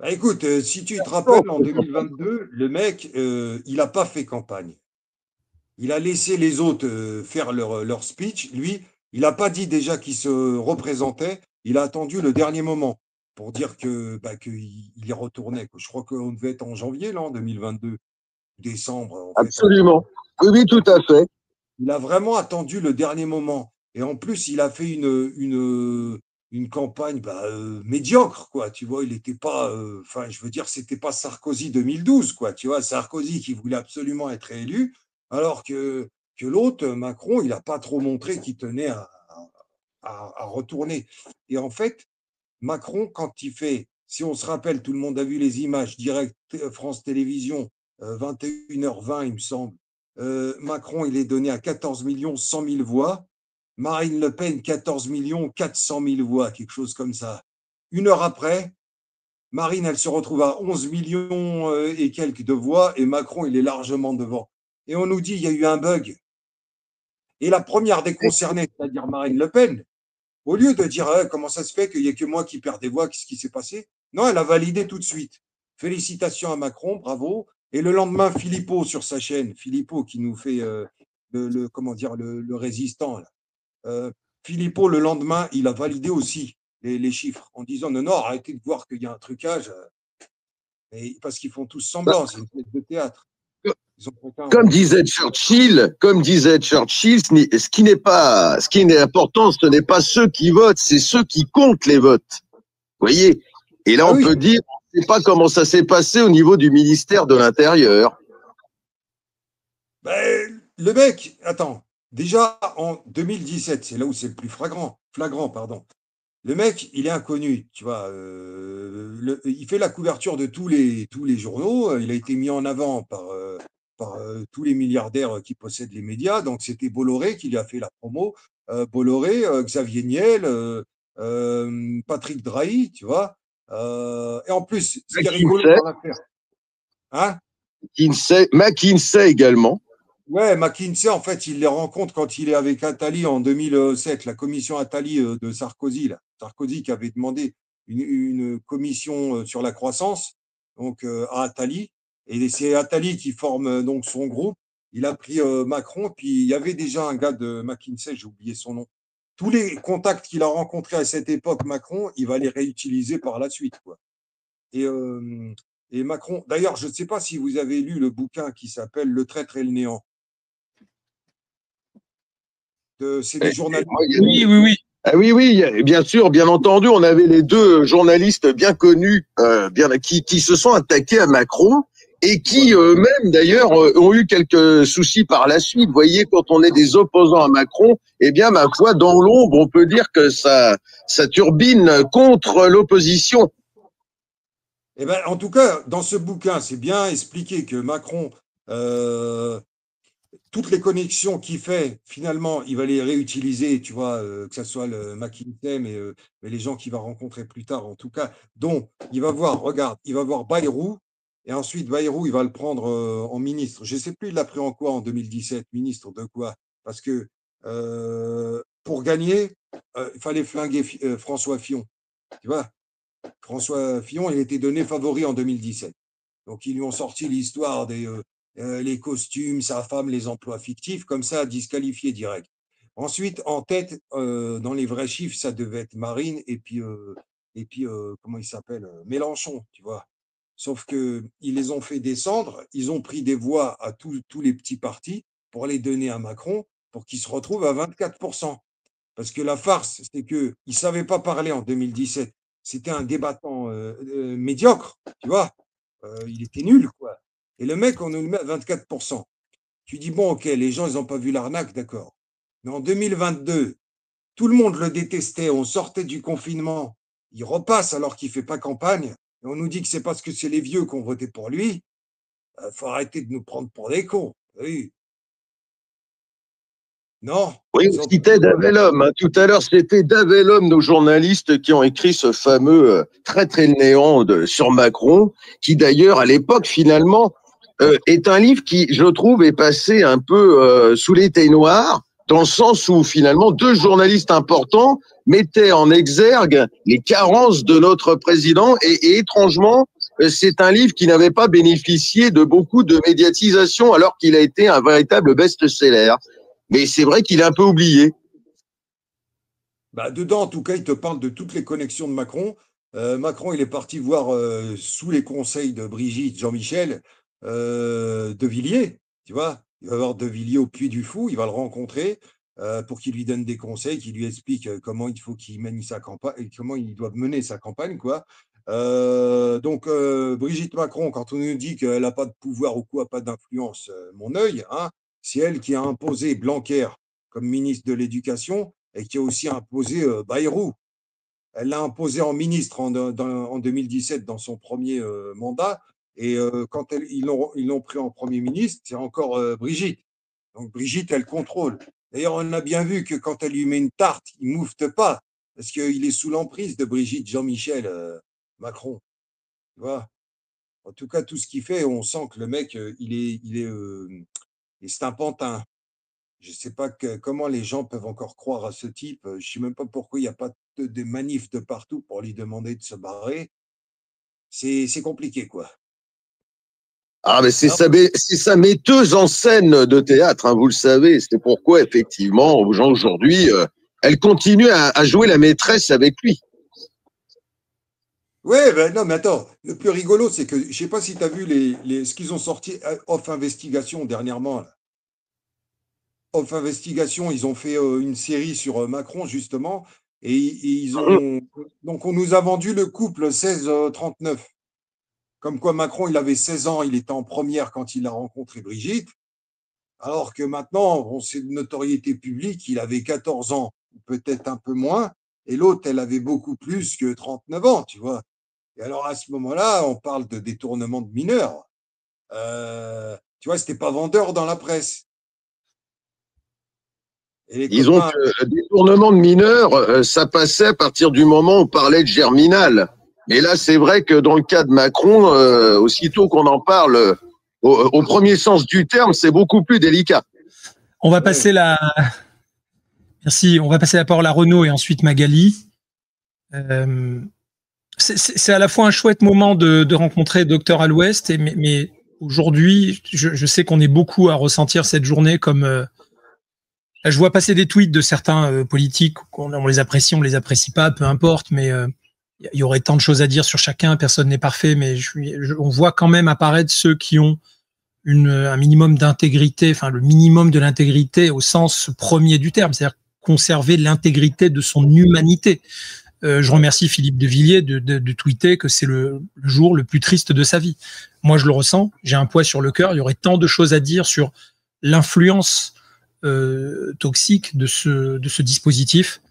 S2: Bah écoute, si tu te rappelles, en 2022, le mec, il n'a pas fait campagne. Il a laissé les autres faire leur speech. Lui, il n'a pas dit déjà qu'il se représentait. Il a attendu le dernier moment pour dire qu'il y retournait. Je crois qu'on devait être en janvier, là, en 2022, décembre. En fait.
S3: Absolument. Oui, tout à fait.
S2: Il a vraiment attendu le dernier moment. Et en plus, il a fait une campagne médiocre, quoi. Tu vois, il n'était pas. Je veux dire, c'était pas Sarkozy 2012, quoi. Tu vois, Sarkozy qui voulait absolument être réélu, alors que l'autre, Macron, il n'a pas trop montré qu'il tenait à retourner. Et en fait, Macron, quand il fait, si on se rappelle, tout le monde a vu les images, direct France Télévisions, 21h20, il me semble. Macron, il est donné à 14 100 000 voix. Marine Le Pen, 14 400 000 voix, quelque chose comme ça. Une heure après, Marine, elle se retrouve à 11 millions et quelques de voix, et Macron, il est largement devant. Et on nous dit, il y a eu un bug. Et la première des concernées, c'est-à-dire Marine Le Pen, au lieu de dire comment ça se fait qu'il n'y a que moi qui perds des voix, qu'est-ce qui s'est passé? Non, elle a validé tout de suite. Félicitations à Macron, bravo. Et le lendemain, Philippot sur sa chaîne, Philippot qui nous fait le résistant. Là. Philippot, le lendemain, il a validé aussi les chiffres en disant non, arrêtez de voir qu'il y a un trucage. Parce qu'ils font tous semblant, c'est une pièce de théâtre.
S3: Comme disait Churchill, ce qui est important, ce n'est pas ceux qui votent, c'est ceux qui comptent les votes. Vous voyez? Et là, on peut dire, on ne sait pas comment ça s'est passé au niveau du ministère de l'Intérieur.
S2: Le mec, attends, déjà en 2017, c'est là où c'est le plus flagrant, Le mec, il est inconnu, tu vois. Il fait la couverture de tous les journaux. Il a été mis en avant par tous les milliardaires qui possèdent les médias. Donc, c'était Bolloré qui lui a fait la promo. Bolloré, Xavier Niel, Patrick Drahi, tu vois. Et en plus, ce qui est rigolo dans l'affaire. Hein?
S3: McKinsey également.
S2: Ouais, McKinsey, en fait, il les rencontre quand il est avec Attali en 2007, la commission Attali de Sarkozy. Là. Sarkozy qui avait demandé une commission sur la croissance donc, à Attali. Et c'est Attali qui forme donc son groupe. Il a pris Macron, puis il y avait déjà un gars de McKinsey, j'ai oublié son nom. Tous les contacts qu'il a rencontrés à cette époque, Macron, il va les réutiliser par la suite, quoi. Et Macron, d'ailleurs, je ne sais pas si vous avez lu le bouquin qui s'appelle Le traître et le néant. C'est des journalistes.
S1: Oui.
S3: Ah oui, bien sûr, bien entendu. On avait les deux journalistes bien connus qui se sont attaqués à Macron et qui eux-mêmes d'ailleurs ont eu quelques soucis par la suite. Vous voyez, quand on est des opposants à Macron, eh bien, ma foi, dans l'ombre, on peut dire que ça turbine contre l'opposition.
S2: Eh ben, en tout cas, dans ce bouquin, c'est bien expliqué que Macron, toutes les connexions qu'il fait, finalement, il va les réutiliser, tu vois, que ce soit le McKinsey, mais les gens qu'il va rencontrer plus tard, en tout cas, dont il va voir, regarde, il va voir Bayrou, et ensuite Bayrou, il va le prendre en ministre. Je ne sais plus, il l'a pris en quoi en 2017, ministre de quoi? Parce que pour gagner, il fallait flinguer François Fillon, tu vois. François Fillon, il était donné favori en 2017. Donc, ils lui ont sorti l'histoire des les costumes, sa femme, les emplois fictifs, comme ça, disqualifié direct. Ensuite, en tête, dans les vrais chiffres, ça devait être Marine et puis comment il s'appelle, Mélenchon, tu vois. Sauf qu'ils les ont fait descendre, ils ont pris des voix à tous les petits partis pour les donner à Macron pour qu'il se retrouve à 24%. Parce que la farce, c'est qu'il ne savait pas parler en 2017. C'était un débattant médiocre, tu vois. Il était nul, quoi. Et le mec, on nous le met à 24%. Tu dis, bon, ok, les gens, ils n'ont pas vu l'arnaque, d'accord. Mais en 2022, tout le monde le détestait, on sortait du confinement. Il repasse alors qu'il ne fait pas campagne. Et on nous dit que c'est parce que c'est les vieux qui ont voté pour lui. Il faut arrêter de nous prendre pour des cons. Oui. Non.
S3: Oui, on citait Davel-Homme. Hein. Tout à l'heure, c'était Davel-Homme, nos journalistes, qui ont écrit ce fameux très très néant sur Macron, qui d'ailleurs, à l'époque, finalement, est un livre qui, je trouve, est passé un peu sous l'été noir, dans le sens où, finalement, deux journalistes importants mettaient en exergue les carences de notre président et étrangement, c'est un livre qui n'avait pas bénéficié de beaucoup de médiatisation alors qu'il a été un véritable best-seller. Mais c'est vrai qu'il est un peu oublié.
S2: Bah, dedans, en tout cas, il te parle de toutes les connexions de Macron. Macron, il est parti voir sous les conseils de Brigitte, Jean-Michel, De Villiers, tu vois. Il va voir De Villiers au Puy du Fou, il va le rencontrer pour qu'il lui donne des conseils, qu'il lui explique comment il faut qu'il mène sa campagne, comment il doit mener sa campagne, quoi. Donc, Brigitte Macron, quand on nous dit qu'elle n'a pas de pouvoir ou quoi, pas d'influence, mon œil, hein, c'est elle qui a imposé Blanquer comme ministre de l'Éducation et qui a aussi imposé Bayrou. Elle l'a imposé en ministre en 2017 dans son premier mandat. Et quand ils l'ont pris en Premier ministre, c'est encore Brigitte. Donc Brigitte, elle contrôle. D'ailleurs, on a bien vu que quand elle lui met une tarte, il ne moufte pas, parce qu'il est sous l'emprise de Brigitte Jean-Michel Macron. Tu vois. En tout cas, tout ce qu'il fait, on sent que le mec, c'est un pantin. Je ne sais pas comment les gens peuvent encore croire à ce type. Je ne sais même pas pourquoi il n'y a pas des manifs de partout pour lui demander de se barrer. C'est compliqué, quoi.
S3: Ah, mais c'est sa metteuse en scène de théâtre, hein, vous le savez. C'est pourquoi, effectivement, aux gens aujourd'hui, elle continue à jouer la maîtresse avec lui.
S2: Ouais, ben non, mais attends, le plus rigolo, c'est que je ne sais pas si tu as vu ce qu'ils ont sorti Off Investigation dernièrement. Là. Off Investigation, ils ont fait une série sur Macron, justement, et ils ont. Donc, on nous a vendu le couple 16-39. Comme quoi Macron, il avait 16 ans, il était en première quand il a rencontré Brigitte, alors que maintenant, on sait de notoriété publique, il avait 14 ans, peut-être un peu moins, et l'autre, elle avait beaucoup plus que 39 ans, tu vois. Et alors, à ce moment-là, on parle de détournement de mineurs. Tu vois, c'était pas vendeur dans la presse.
S3: Disons que le détournement de mineurs, ça passait à partir du moment où on parlait de Germinal. Mais là, c'est vrai que dans le cas de Macron, aussitôt qu'on en parle au premier sens du terme, c'est beaucoup plus délicat.
S1: On va passer Merci. On va passer la parole à Renaud et ensuite Magali. C'est à la fois un chouette moment de rencontrer Dr Al-Ouest, mais aujourd'hui, je sais qu'on est beaucoup à ressentir cette journée comme... je vois passer des tweets de certains politiques, on les apprécie, on les apprécie pas, peu importe, mais il y aurait tant de choses à dire sur chacun, personne n'est parfait, mais on voit quand même apparaître ceux qui ont un minimum d'intégrité, enfin le minimum de l'intégrité au sens premier du terme, c'est-à-dire conserver l'intégrité de son humanité. Je remercie Philippe de Villiers de tweeter que c'est le jour le plus triste de sa vie. Moi, je le ressens. J'ai un poids sur le cœur. Il y aurait tant de choses à dire sur l'influence toxique de ce dispositif.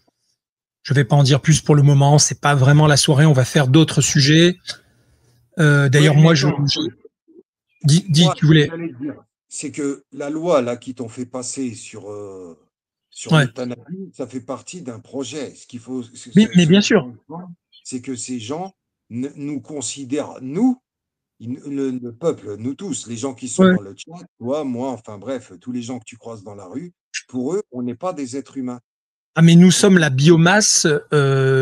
S1: Je vais pas en dire plus pour le moment. C'est pas vraiment la soirée. On va faire d'autres sujets. D'ailleurs,
S2: Oui,
S1: moi, dis, tu voulais.
S2: C'est que la loi là qui t'ont fait passer sur
S1: Ouais.
S2: l'euthanasie, ça fait partie d'un projet. Ce qu'il faut,
S1: Mais bien sûr.
S2: c'est que ces gens nous considèrent, nous, le peuple, nous tous, les gens qui sont
S1: Ouais.
S2: dans le chat, toi, moi, enfin bref, tous les gens que tu croises dans la rue, pour eux, on n'est pas des êtres humains.
S1: Ah, mais nous sommes la biomasse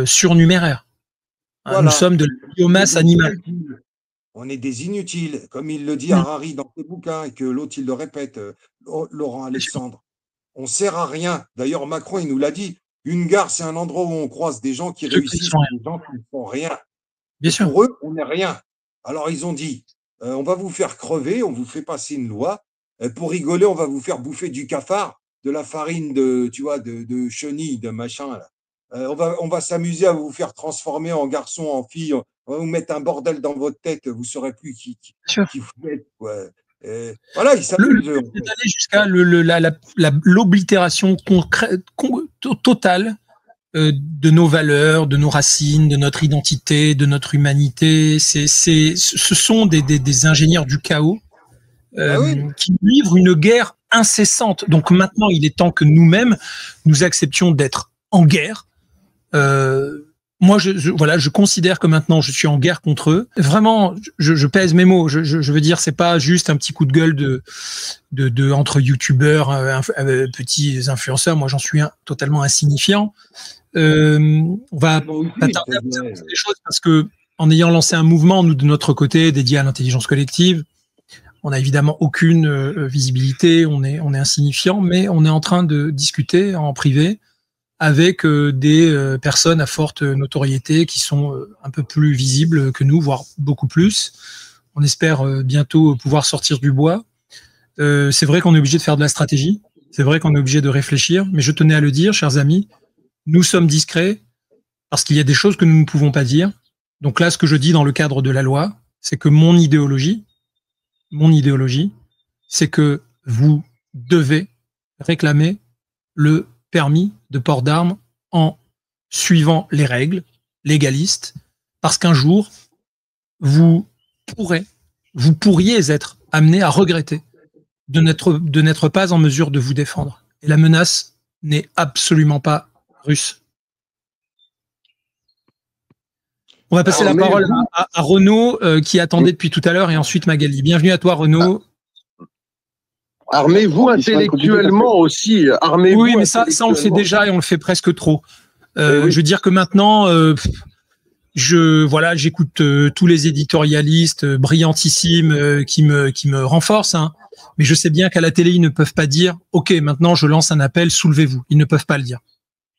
S1: surnuméraire.
S2: Voilà.
S1: Nous sommes de la biomasse animale.
S2: On est des inutiles, comme il le dit Harari dans ses bouquins, et que l'autre, il le répète, Laurent Alexandre. On sert à rien. D'ailleurs, Macron, il nous l'a dit. Une gare, c'est un endroit où on croise des gens qui réussissent et des gens qui ne font rien.
S1: Bien sûr.
S2: Pour eux, on n'est rien. Alors, ils ont dit, on va vous faire crever, on vous fait passer une loi. Pour rigoler, on va vous faire bouffer du cafard, de la farine de chenille, de machin. Là. On va s'amuser à vous faire transformer en garçon, en fille. On va vous mettre un bordel dans votre tête. Vous ne saurez plus qui vous êtes. Ouais. Voilà, ils s'amusent.
S1: D'aller jusqu'à l'oblitération totale de nos valeurs, de nos racines, de notre identité, de notre humanité. Ce sont des ingénieurs du chaos qui livrent une guerre incessante. Donc maintenant, il est temps que nous-mêmes, nous acceptions d'être en guerre. Moi, je considère que maintenant, je suis en guerre contre eux. Vraiment, je pèse mes mots. Je veux dire, c'est pas juste un petit coup de gueule entre youtubeurs, petits influenceurs. Moi, j'en suis totalement insignifiant. On va pas tarder à faire des choses parce que, en ayant lancé un mouvement, nous, de notre côté, dédié à l'intelligence collective, on n'a évidemment aucune visibilité. On est insignifiant, mais on est en train de discuter en privé avec des personnes à forte notoriété qui sont un peu plus visibles que nous, voire beaucoup plus. On espère bientôt pouvoir sortir du bois. C'est vrai qu'on est obligé de faire de la stratégie, c'est vrai qu'on est obligé de réfléchir, mais je tenais à le dire, chers amis, nous sommes discrets parce qu'il y a des choses que nous ne pouvons pas dire. Donc là, ce que je dis dans le cadre de la loi, c'est que mon idéologie, c'est que vous devez réclamer le permis de port d'armes en suivant les règles légalistes, parce qu'un jour, vous pourriez être amené à regretter de n'être pas en mesure de vous défendre. Et la menace n'est absolument pas russe. On va passer la parole à Renaud, qui attendait depuis tout à l'heure, et ensuite Magali. Bienvenue à toi, Renaud.
S3: Armez-vous intellectuellement aussi. Armez-vous.
S1: Oui, mais ça, on le fait déjà et on le fait presque trop. Je veux dire que maintenant, j'écoute tous les éditorialistes brillantissimes qui me renforcent, hein, mais je sais bien qu'à la télé, ils ne peuvent pas dire « Ok, maintenant, je lance un appel, soulevez-vous ». Ils ne peuvent pas le dire.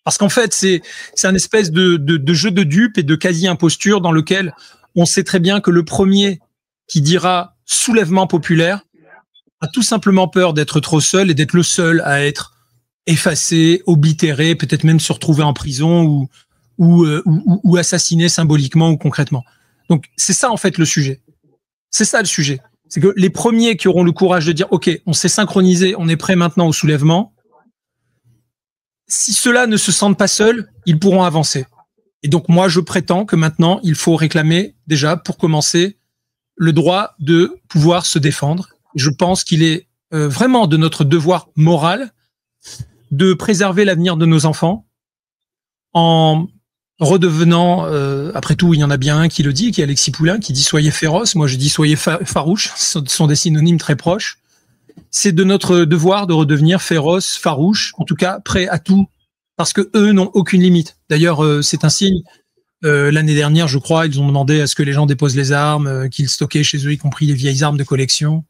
S1: Parce qu'en fait, c'est un espèce de jeu de dupes et de quasi-imposture dans lequel on sait très bien que le premier qui dira « soulèvement populaire » a tout simplement peur d'être trop seul et d'être le seul à être effacé, oblitéré, peut-être même se retrouver en prison ou assassiné symboliquement ou concrètement. Donc, c'est ça, en fait, le sujet. C'est ça, le sujet. C'est que les premiers qui auront le courage de dire « Ok, on s'est synchronisé, on est prêt maintenant au soulèvement », si ceux-là ne se sentent pas seuls, ils pourront avancer. Et donc, moi, je prétends que maintenant, il faut réclamer, déjà, pour commencer, le droit de pouvoir se défendre. Je pense qu'il est vraiment de notre devoir moral de préserver l'avenir de nos enfants en redevenant, après tout, il y en a bien un qui le dit, qui est Alexis Poulain, qui dit « soyez féroce ». Moi, je dis « soyez farouche ». Ce sont des synonymes très proches. C'est de notre devoir de redevenir féroce, farouche, en tout cas prêt à tout, parce que eux n'ont aucune limite. D'ailleurs, c'est un signe. L'année dernière, je crois, ils ont demandé à ce que les gens déposent les armes, qu'ils stockaient chez eux, y compris les vieilles armes de collection.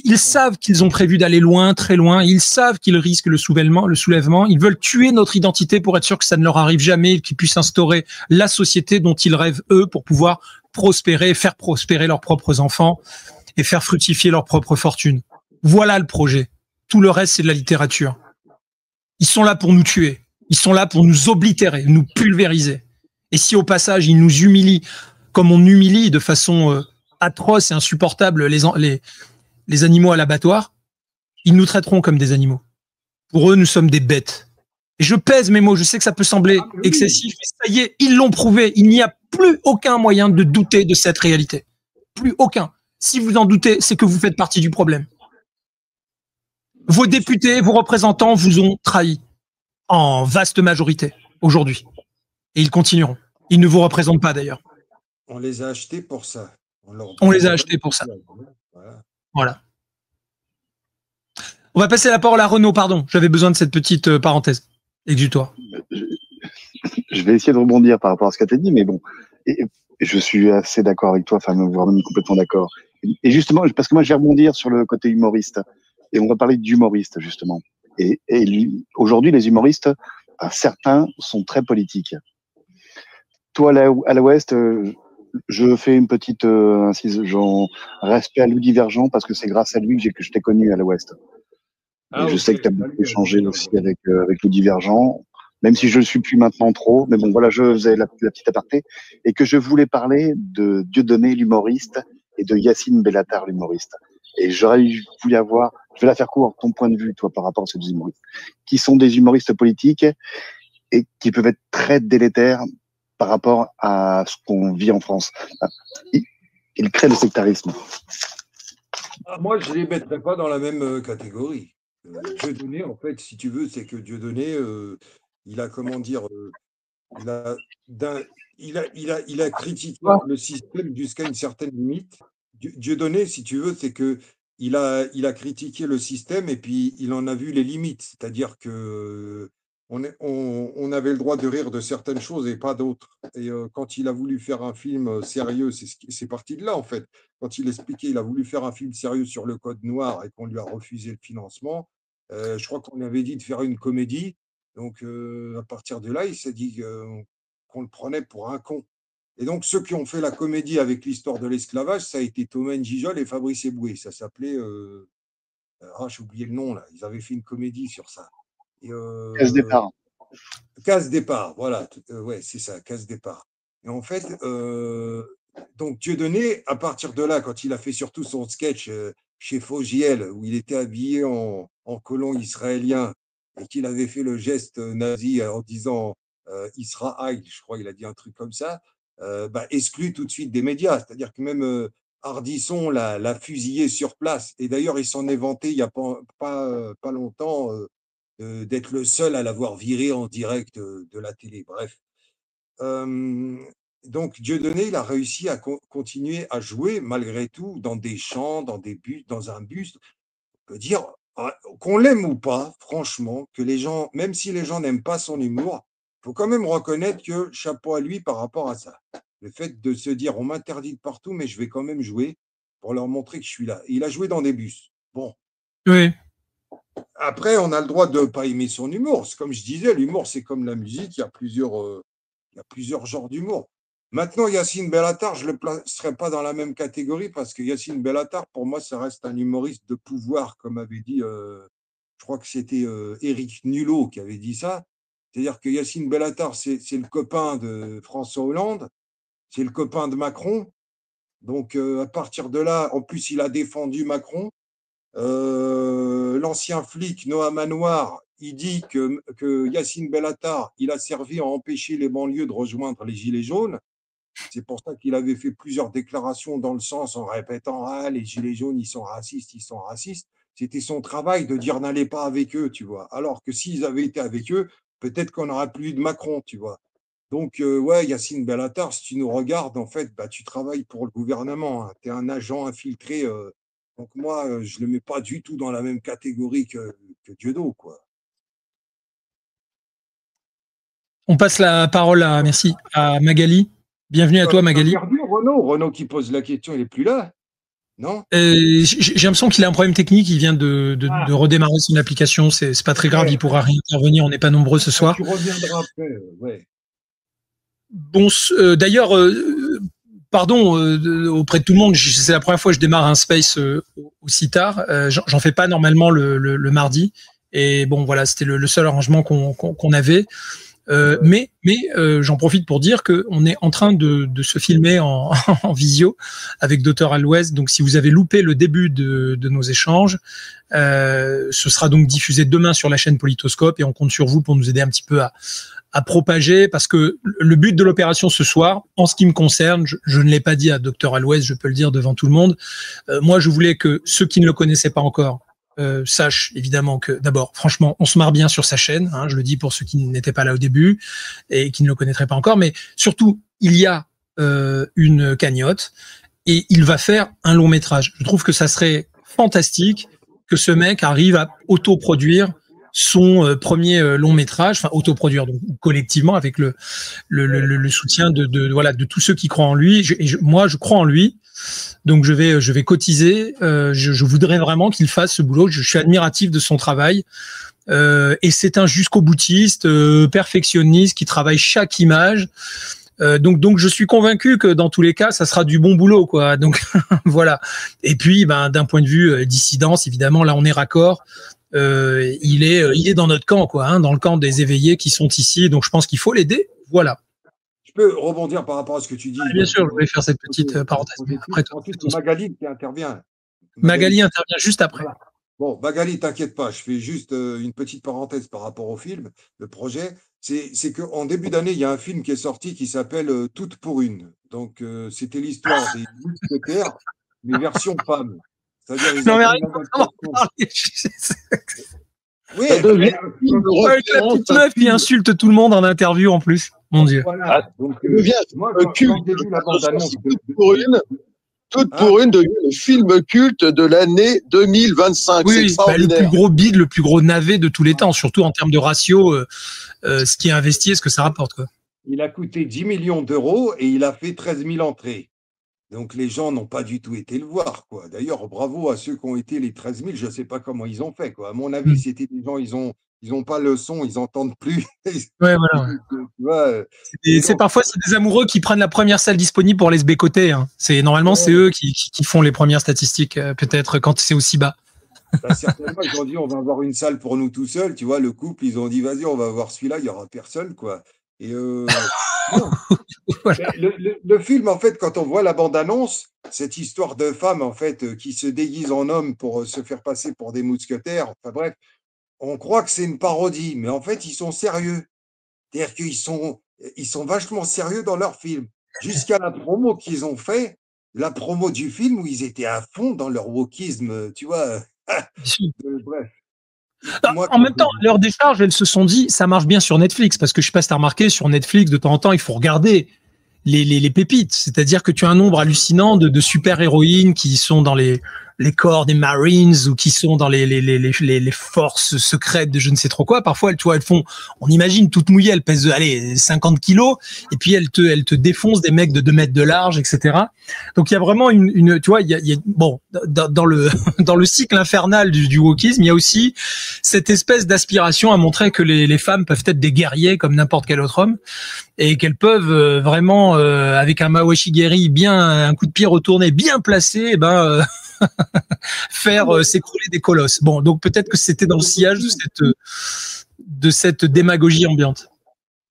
S1: Ils savent qu'ils ont prévu d'aller loin, très loin. Ils savent qu'ils risquent le soulèvement. Ils veulent tuer notre identité pour être sûr que ça ne leur arrive jamais, qu'ils puissent instaurer la société dont ils rêvent, eux, pour pouvoir prospérer, faire prospérer leurs propres enfants et faire fructifier leur propre fortune. Voilà le projet. Tout le reste, c'est de la littérature. Ils sont là pour nous tuer. Ils sont là pour nous oblitérer, nous pulvériser. Et si au passage, ils nous humilient comme on humilie de façon atroce et insupportable les animaux à l'abattoir, ils nous traiteront comme des animaux. Pour eux, nous sommes des bêtes. Et je pèse mes mots, je sais que ça peut sembler excessif, mais ça y est, ils l'ont prouvé. Il n'y a plus aucun moyen de douter de cette réalité. Plus aucun. Si vous en doutez, c'est que vous faites partie du problème. Vos députés, vos représentants vous ont trahi en vaste majorité aujourd'hui. Et ils continueront. Ils ne vous représentent pas d'ailleurs.
S2: On les a achetés pour ça.
S1: On les a achetés pour ça. Voilà. On va passer la parole à Renaud, pardon. J'avais besoin de cette petite parenthèse. Exutoire.
S5: Je vais essayer de rebondir par rapport à ce que tu as dit, mais bon, et je suis assez d'accord avec toi, enfin, vraiment complètement d'accord. Et justement, parce que moi, je vais rebondir sur le côté humoriste. Et on va parler d'humoristes, justement. Et aujourd'hui, les humoristes, certains sont très politiques. Toi, à l'Ouest, je fais une petite incise, genre, respect à Louis Divergent, parce que c'est grâce à lui que je t'ai connu à l'Ouest. Je sais que tu as beaucoup échangé aussi avec Louis Divergent, même si je ne le suis plus maintenant trop. Mais bon, voilà, je faisais la petite aparté. Et que je voulais parler de Dieudonné, l'humoriste, et de Yacine Bellatar, l'humoriste. Et j'aurais voulu avoir, je vais la faire court, ton point de vue, toi, par rapport à ces deux humoristes, qui sont des humoristes politiques et qui peuvent être très délétères par rapport à ce qu'on vit en France. Ils créent le sectarisme.
S2: Moi, je ne les mettrais pas dans la même catégorie. Dieudonné, en fait, si tu veux, c'est que Dieudonné, il a, comment dire, il a critiqué le système jusqu'à une certaine limite. Dieudonné, si tu veux, c'est que il a critiqué le système et puis il en a vu les limites. C'est-à-dire que on avait le droit de rire de certaines choses et pas d'autres. Et quand il a voulu faire un film sérieux, c'est parti de là, en fait. Quand il expliquait, il a voulu faire un film sérieux sur le Code noir et qu'on lui a refusé le financement. Je crois qu'on avait dit de faire une comédie. Donc, à partir de là, il s'est dit qu'on le prenait pour un con. Et donc, ceux qui ont fait la comédie avec l'histoire de l'esclavage, ça a été Thomas Gijol et Fabrice Eboué. Ça s'appelait… j'ai oublié le nom, là. Ils avaient fait une comédie sur ça.
S5: Casse départ.
S2: Casse départ, voilà. Ouais, c'est ça, casse départ. Et en fait, donc Dieudonné, à partir de là, quand il a fait surtout son sketch chez Fogiel, où il était habillé en colon israélien et qu'il avait fait le geste nazi en disant Israël, je crois qu'il a dit un truc comme ça, exclu tout de suite des médias. C'est-à-dire que même Ardisson l'a fusillé sur place. Et d'ailleurs, il s'en est vanté il n'y a pas longtemps d'être le seul à l'avoir viré en direct de la télé. Bref. Donc, Dieudonné, il a réussi à continuer à jouer, malgré tout, dans des chants, dans un buste. On peut dire, qu'on l'aime ou pas, franchement, que les gens, même si les gens n'aiment pas son humour, il faut quand même reconnaître que chapeau à lui par rapport à ça. Le fait de se dire, on m'interdit de partout, mais je vais quand même jouer pour leur montrer que je suis là. Et il a joué dans des bus. Bon.
S1: Oui.
S2: Après, on a le droit de ne pas aimer son humour. Comme je disais, l'humour, c'est comme la musique, il y a plusieurs genres d'humour. Maintenant, Yacine Bellatar, je ne le placerai pas dans la même catégorie parce que Yacine Bellatar, pour moi, ça reste un humoriste de pouvoir, comme avait dit, je crois que c'était Éric Nulot qui avait dit ça. C'est-à-dire que Yacine Bellatar, c'est le copain de François Hollande, c'est le copain de Macron. Donc, à partir de là, en plus, il a défendu Macron. L'ancien flic Noah Manoir, il dit que Yacine Bellatar, il a servi à empêcher les banlieues de rejoindre les Gilets jaunes. C'est pour ça qu'il avait fait plusieurs déclarations dans le sens en répétant « Ah, les Gilets jaunes, ils sont racistes, ils sont racistes ». C'était son travail de dire « N'allez pas avec eux », tu vois. Alors que s'ils avaient été avec eux, peut-être qu'on n'aurait plus eu de Macron, tu vois. Donc, ouais, Yacine Bellatar, si tu nous regardes, en fait, tu travailles pour le gouvernement. Hein. Tu es un agent infiltré. Donc, moi, je ne le mets pas du tout dans la même catégorie que Dieudo, quoi.
S1: On passe la parole à Magali. Bienvenue à toi, Magali.
S2: Renaud qui pose la question, il n'est plus là, non?
S1: J'ai l'impression qu'il a un problème technique, il vient de redémarrer son application, c'est pas très grave, il pourra réintervenir, on n'est pas nombreux ce soir.
S2: Tu reviendras après, ouais.
S1: Bon, d'ailleurs, pardon auprès de tout le monde, c'est la première fois que je démarre un space aussi tard, j'en fais pas normalement le mardi, et bon voilà, c'était le seul arrangement qu'on avait. Mais j'en profite pour dire qu'on est en train de se filmer en, en visio avec Dr Al-Ouest. Donc, si vous avez loupé le début de nos échanges, ce sera donc diffusé demain sur la chaîne Politoscope et on compte sur vous pour nous aider un petit peu à propager, parce que le but de l'opération ce soir, en ce qui me concerne, je ne l'ai pas dit à Dr Al-Ouest, je peux le dire devant tout le monde, moi je voulais que ceux qui ne le connaissaient pas encore sachent évidemment que d'abord, franchement, on se marre bien sur sa chaîne, hein, je le dis pour ceux qui n'étaient pas là au début et qui ne le connaîtraient pas encore, mais surtout, il y a une cagnotte et il va faire un long métrage. Je trouve que ça serait fantastique que ce mec arrive à autoproduire son premier long métrage, enfin autoproduire donc collectivement avec le soutien de tous ceux qui croient en lui. Moi, je crois en lui, donc je vais cotiser. Je voudrais vraiment qu'il fasse ce boulot. Je suis admiratif de son travail. Et c'est un jusqu'au boutiste, perfectionniste qui travaille chaque image. Donc je suis convaincu que dans tous les cas, ça sera du bon boulot, quoi. Donc voilà. Et puis, d'un point de vue dissidence, évidemment, là on est raccord. Il est dans notre camp, quoi, hein, dans le camp des éveillés qui sont ici. Donc je pense qu'il faut l'aider. Voilà.
S2: Je peux rebondir par rapport à ce que tu dis.
S1: Bien sûr, je voulais faire cette petite parenthèse. Après,
S2: ensuite, Magali qui intervient.
S1: Magali intervient juste après.
S2: Voilà. Bon, Magali, t'inquiète pas, je fais juste une petite parenthèse par rapport au film, le projet. C'est qu'en début d'année, il y a un film qui est sorti qui s'appelle Toutes pour une. Donc, c'était l'histoire des mousquetaires, mais version femme. C'est-à-dire, ils
S1: non, mais
S2: ont oui,
S1: avec la petite meuf qui insulte tout le monde en interview en plus. Mon Dieu.
S2: Voilà. Donc, moi, quand j'ai vu la bande-annonce
S3: Toute pour une devient le film culte de l'année 2025.
S1: Oui,
S3: c'est extraordinaire.
S1: Le plus gros bide, le plus gros navet de tous les temps, surtout en termes de ratio, ce qui est investi et ce que ça rapporte, quoi.
S2: Il a coûté 10 millions d'euros et il a fait 13 000 entrées. Donc les gens n'ont pas du tout été le voir, quoi. D'ailleurs, bravo à ceux qui ont été les 13 000. Je ne sais pas comment ils ont fait, quoi. À mon avis, c'était des gens, ils ont pas le son, ils n'entendent plus.
S1: Ouais, voilà. Ouais. Parfois, c'est des amoureux qui prennent la première salle disponible pour aller se bécoter. Hein. Normalement, c'est eux qui font les premières statistiques, peut-être quand c'est aussi bas.
S2: Certainement, ils ont dit on va avoir une salle pour nous tout seuls. Tu vois, le couple, ils ont dit vas-y, on va voir celui-là, il n'y aura personne, quoi. Et voilà. Le film, en fait, quand on voit la bande-annonce, cette histoire de femme, en fait, qui se déguise en homme pour se faire passer pour des mousquetaires, enfin bref, on croit que c'est une parodie, mais en fait, ils sont sérieux. C'est-à-dire qu'ils sont vachement sérieux dans leur film. Jusqu'à la promo qu'ils ont fait, la promo du film où ils étaient à fond dans leur wokisme, tu vois. Bref.
S1: En même temps, leur décharge, elles se sont dit, ça marche bien sur Netflix, parce que je sais pas si t'as remarqué, sur Netflix, de temps en temps, il faut regarder les pépites. C'est-à-dire que tu as un nombre hallucinant de super-héroïnes qui sont dans les corps des Marines ou qui sont dans les forces secrètes de je ne sais trop quoi. Parfois, elles font, on imagine, toutes mouillées, elles pèsent, 50 kilos, et puis elles te défoncent des mecs de 2 mètres de large, etc. Donc, il y a vraiment tu vois, bon, dans le cycle infernal du wokisme, il y a aussi cette espèce d'aspiration à montrer que les femmes peuvent être des guerriers comme n'importe quel autre homme, et qu'elles peuvent vraiment, avec un Mawashigeri un coup de pied retourné bien placé, faire s'écrouler des colosses. Bon, donc peut-être que c'était dans le sillage de cette démagogie ambiante.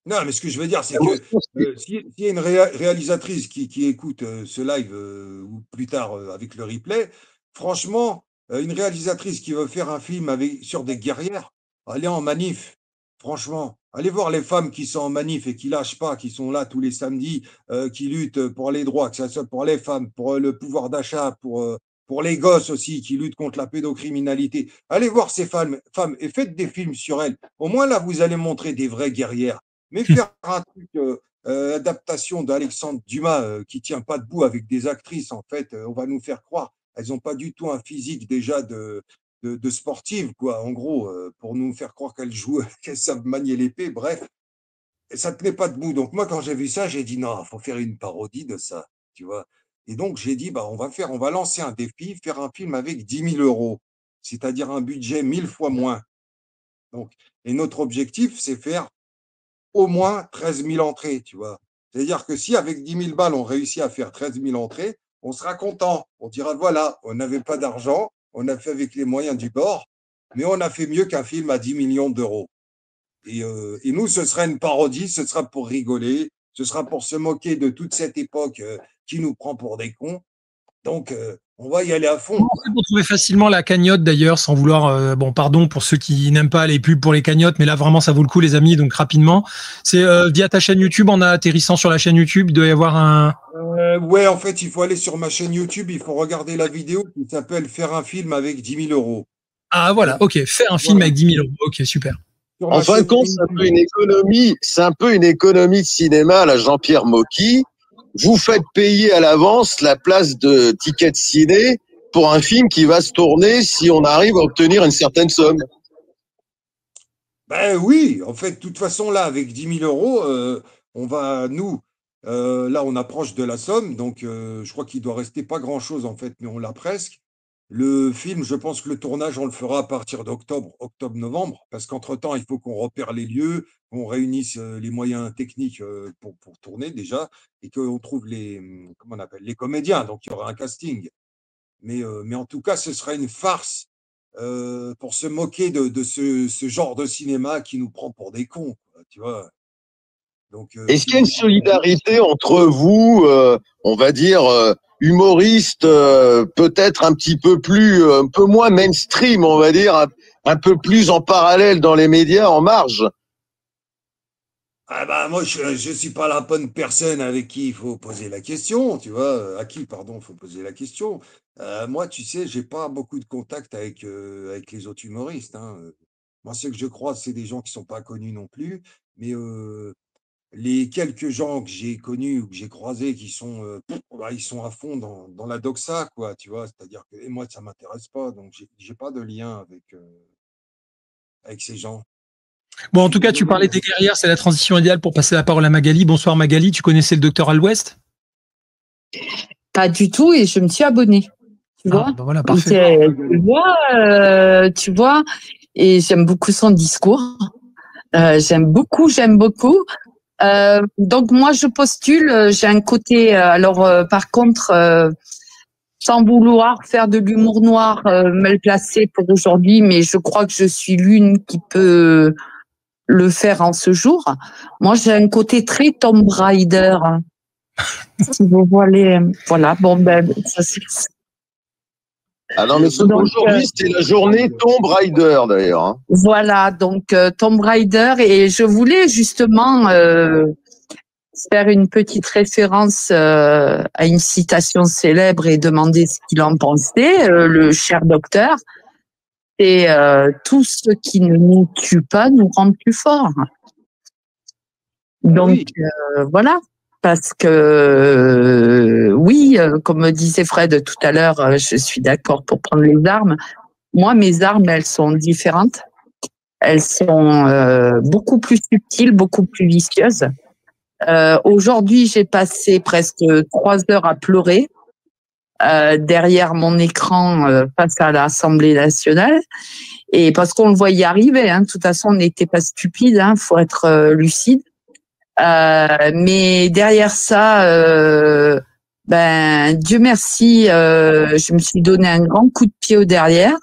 S2: Non, mais ce que je veux dire, c'est que s'il y a une réalisatrice qui écoute ce live ou plus tard avec le replay, franchement, une réalisatrice qui veut faire un film sur des guerrières, allez en manif. Franchement, allez voir les femmes qui sont en manif et qui lâchent pas, qui sont là tous les samedis, qui luttent pour les droits, que ce soit pour les femmes, pour le pouvoir d'achat, pour les gosses aussi, qui luttent contre la pédocriminalité. Allez voir ces femmes et faites des films sur elles. Au moins là, vous allez montrer des vraies guerrières. Mais faire un truc, adaptation d'Alexandre Dumas qui tient pas debout avec des actrices, en fait, on va nous faire croire. Elles n'ont pas du tout un physique déjà de sportive, quoi, en gros, pour nous faire croire qu'elles jouent, qu'elles savent manier l'épée, bref. Et ça ne tenait pas debout. Donc moi, quand j'ai vu ça, j'ai dit non, il faut faire une parodie de ça, tu vois. Et donc j'ai dit, on va lancer un défi, faire un film avec 10 000 euros, c'est-à-dire un budget 1000 fois moins. Donc, et notre objectif, c'est faire au moins 13 000 entrées, tu vois. C'est-à-dire que si avec 10 000 balles, on réussit à faire 13 000 entrées, on sera content. On dira, voilà, on n'avait pas d'argent, on a fait avec les moyens du bord, mais on a fait mieux qu'un film à 10 millions d'euros. Et nous, ce sera une parodie, ce sera pour rigoler, ce sera pour se moquer de toute cette époque qui nous prend pour des cons. Donc, on va y aller à fond.
S1: On peut trouver facilement la cagnotte d'ailleurs, sans vouloir. Bon, pardon pour ceux qui n'aiment pas les pubs pour les cagnottes, mais là vraiment ça vaut le coup, les amis. Donc rapidement, c'est via ta chaîne YouTube. En atterrissant sur la chaîne YouTube, il doit y avoir un.
S2: Ouais, en fait, il faut aller sur ma chaîne YouTube, il faut regarder la vidéo qui s'appelle Faire un film avec 10 000 euros.
S1: Ah voilà, ok. Faire un film avec 10 000 euros. Ok, super.
S3: En fin de compte, c'est un peu une économie de cinéma à la Jean-Pierre Mocky. Vous faites payer à l'avance la place de ticket de ciné pour un film qui va se tourner si on arrive à obtenir une certaine somme.
S2: Ben oui, en fait, de toute façon, là, avec 10 000 euros, là, on approche de la somme, donc je crois qu'il doit rester pas grand-chose, en fait, mais on l'a presque. Le film, je pense que le tournage, on le fera à partir octobre-novembre, parce qu'entre-temps, il faut qu'on repère les lieux, qu'on réunisse les moyens techniques pour tourner déjà, et qu'on trouve comment on appelle, les comédiens, donc il y aura un casting. Mais en tout cas, ce sera une farce pour se moquer de ce genre de cinéma qui nous prend pour des cons, quoi, tu vois. Donc,
S3: est-ce qu'il y a une solidarité entre vous, on va dire, humoristes, peut-être un peu moins mainstream, on va dire, un peu plus en parallèle dans les médias, en marge?
S2: Ah bah moi je suis pas la bonne personne avec qui il faut poser la question, tu vois, à qui pardon, il faut poser la question. Moi, tu sais, j'ai pas beaucoup de contact avec les autres humoristes, hein. Moi, ceux que je croise, c'est des gens qui sont pas connus non plus, mais les quelques gens que j'ai connus ou que j'ai croisés qui sont ils sont à fond dans la doxa, quoi, tu vois, c'est-à-dire que et moi ça m'intéresse pas, donc j'ai pas de lien avec ces gens.
S1: Bon, en tout cas, tu parlais des guerrières, c'est la transition idéale pour passer la parole à Magali. Bonsoir Magali, tu connaissais le docteur Al West?
S6: Pas du tout, et je me suis abonnée. Tu vois,
S1: bah voilà, parfait.
S6: Tu vois, et j'aime beaucoup son discours. J'aime beaucoup. Donc moi, je postule. J'ai un côté. Par contre, sans vouloir faire de l'humour noir mal placé pour aujourd'hui, mais je crois que je suis l'une qui peut le faire en ce jour. Moi, j'ai un côté très Tomb Raider. Si vous voulez, voilà. Bon, ben, ça c'est.
S3: Ah non, mais aujourd'hui, c'était la journée Tomb Raider, d'ailleurs. Hein.
S6: Voilà, donc Tomb Raider, et je voulais justement faire une petite référence à une citation célèbre et demander ce qu'il en pensait, le cher docteur. Et tout ce qui ne nous tue pas nous rend plus forts. Donc oui. Voilà, parce que oui, comme disait Fred tout à l'heure, je suis d'accord pour prendre les armes. Moi, mes armes, elles sont différentes. Elles sont beaucoup plus subtiles, beaucoup plus vicieuses. Aujourd'hui, j'ai passé presque 3 heures à pleurer derrière mon écran face à l'Assemblée nationale, et parce qu'on le voyait arriver, hein. De toute façon, on n'était pas stupide, hein, faut être lucide. Mais derrière ça, Dieu merci, je me suis donné un grand coup de pied au derrière,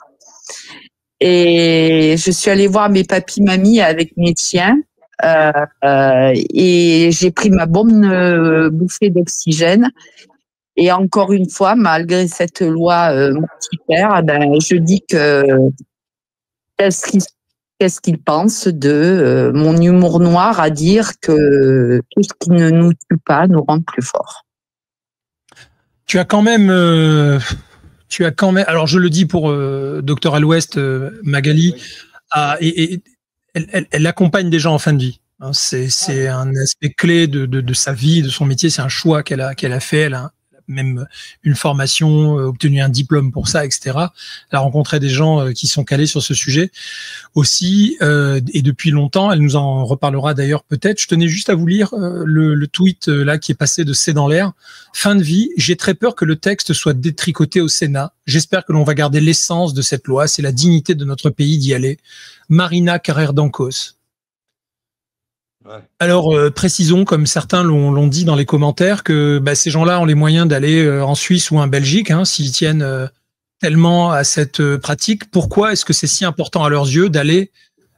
S6: et je suis allée voir mes papis-mamies avec mes chiens, et j'ai pris ma bonne bouffée d'oxygène. Et encore une fois, malgré cette loi mortifère, je dis que qu'est-ce qu'il pense de mon humour noir à dire que tout ce qui ne nous tue pas nous rend plus forts.
S1: Tu as quand même, alors je le dis pour Dr Al West, Magali, et elle accompagne des gens en fin de vie. Hein, c'est un aspect clé de sa vie, de son métier. C'est un choix qu'elle a fait. Elle a même une formation, obtenu un diplôme pour ça, etc. Elle a rencontré des gens qui sont calés sur ce sujet aussi, et depuis longtemps. Elle nous en reparlera d'ailleurs peut-être. Je tenais juste à vous lire le tweet là qui est passé de C'est dans l'air. Fin de vie, j'ai très peur que le texte soit détricoté au Sénat. J'espère que l'on va garder l'essence de cette loi. C'est la dignité de notre pays d'y aller. Marina Carrère d'Ancos. Ouais. Alors, précisons, comme certains l'ont dit dans les commentaires, que ces gens-là ont les moyens d'aller en Suisse ou en Belgique, hein, s'ils tiennent tellement à cette pratique. Pourquoi est-ce que c'est si important à leurs yeux d'aller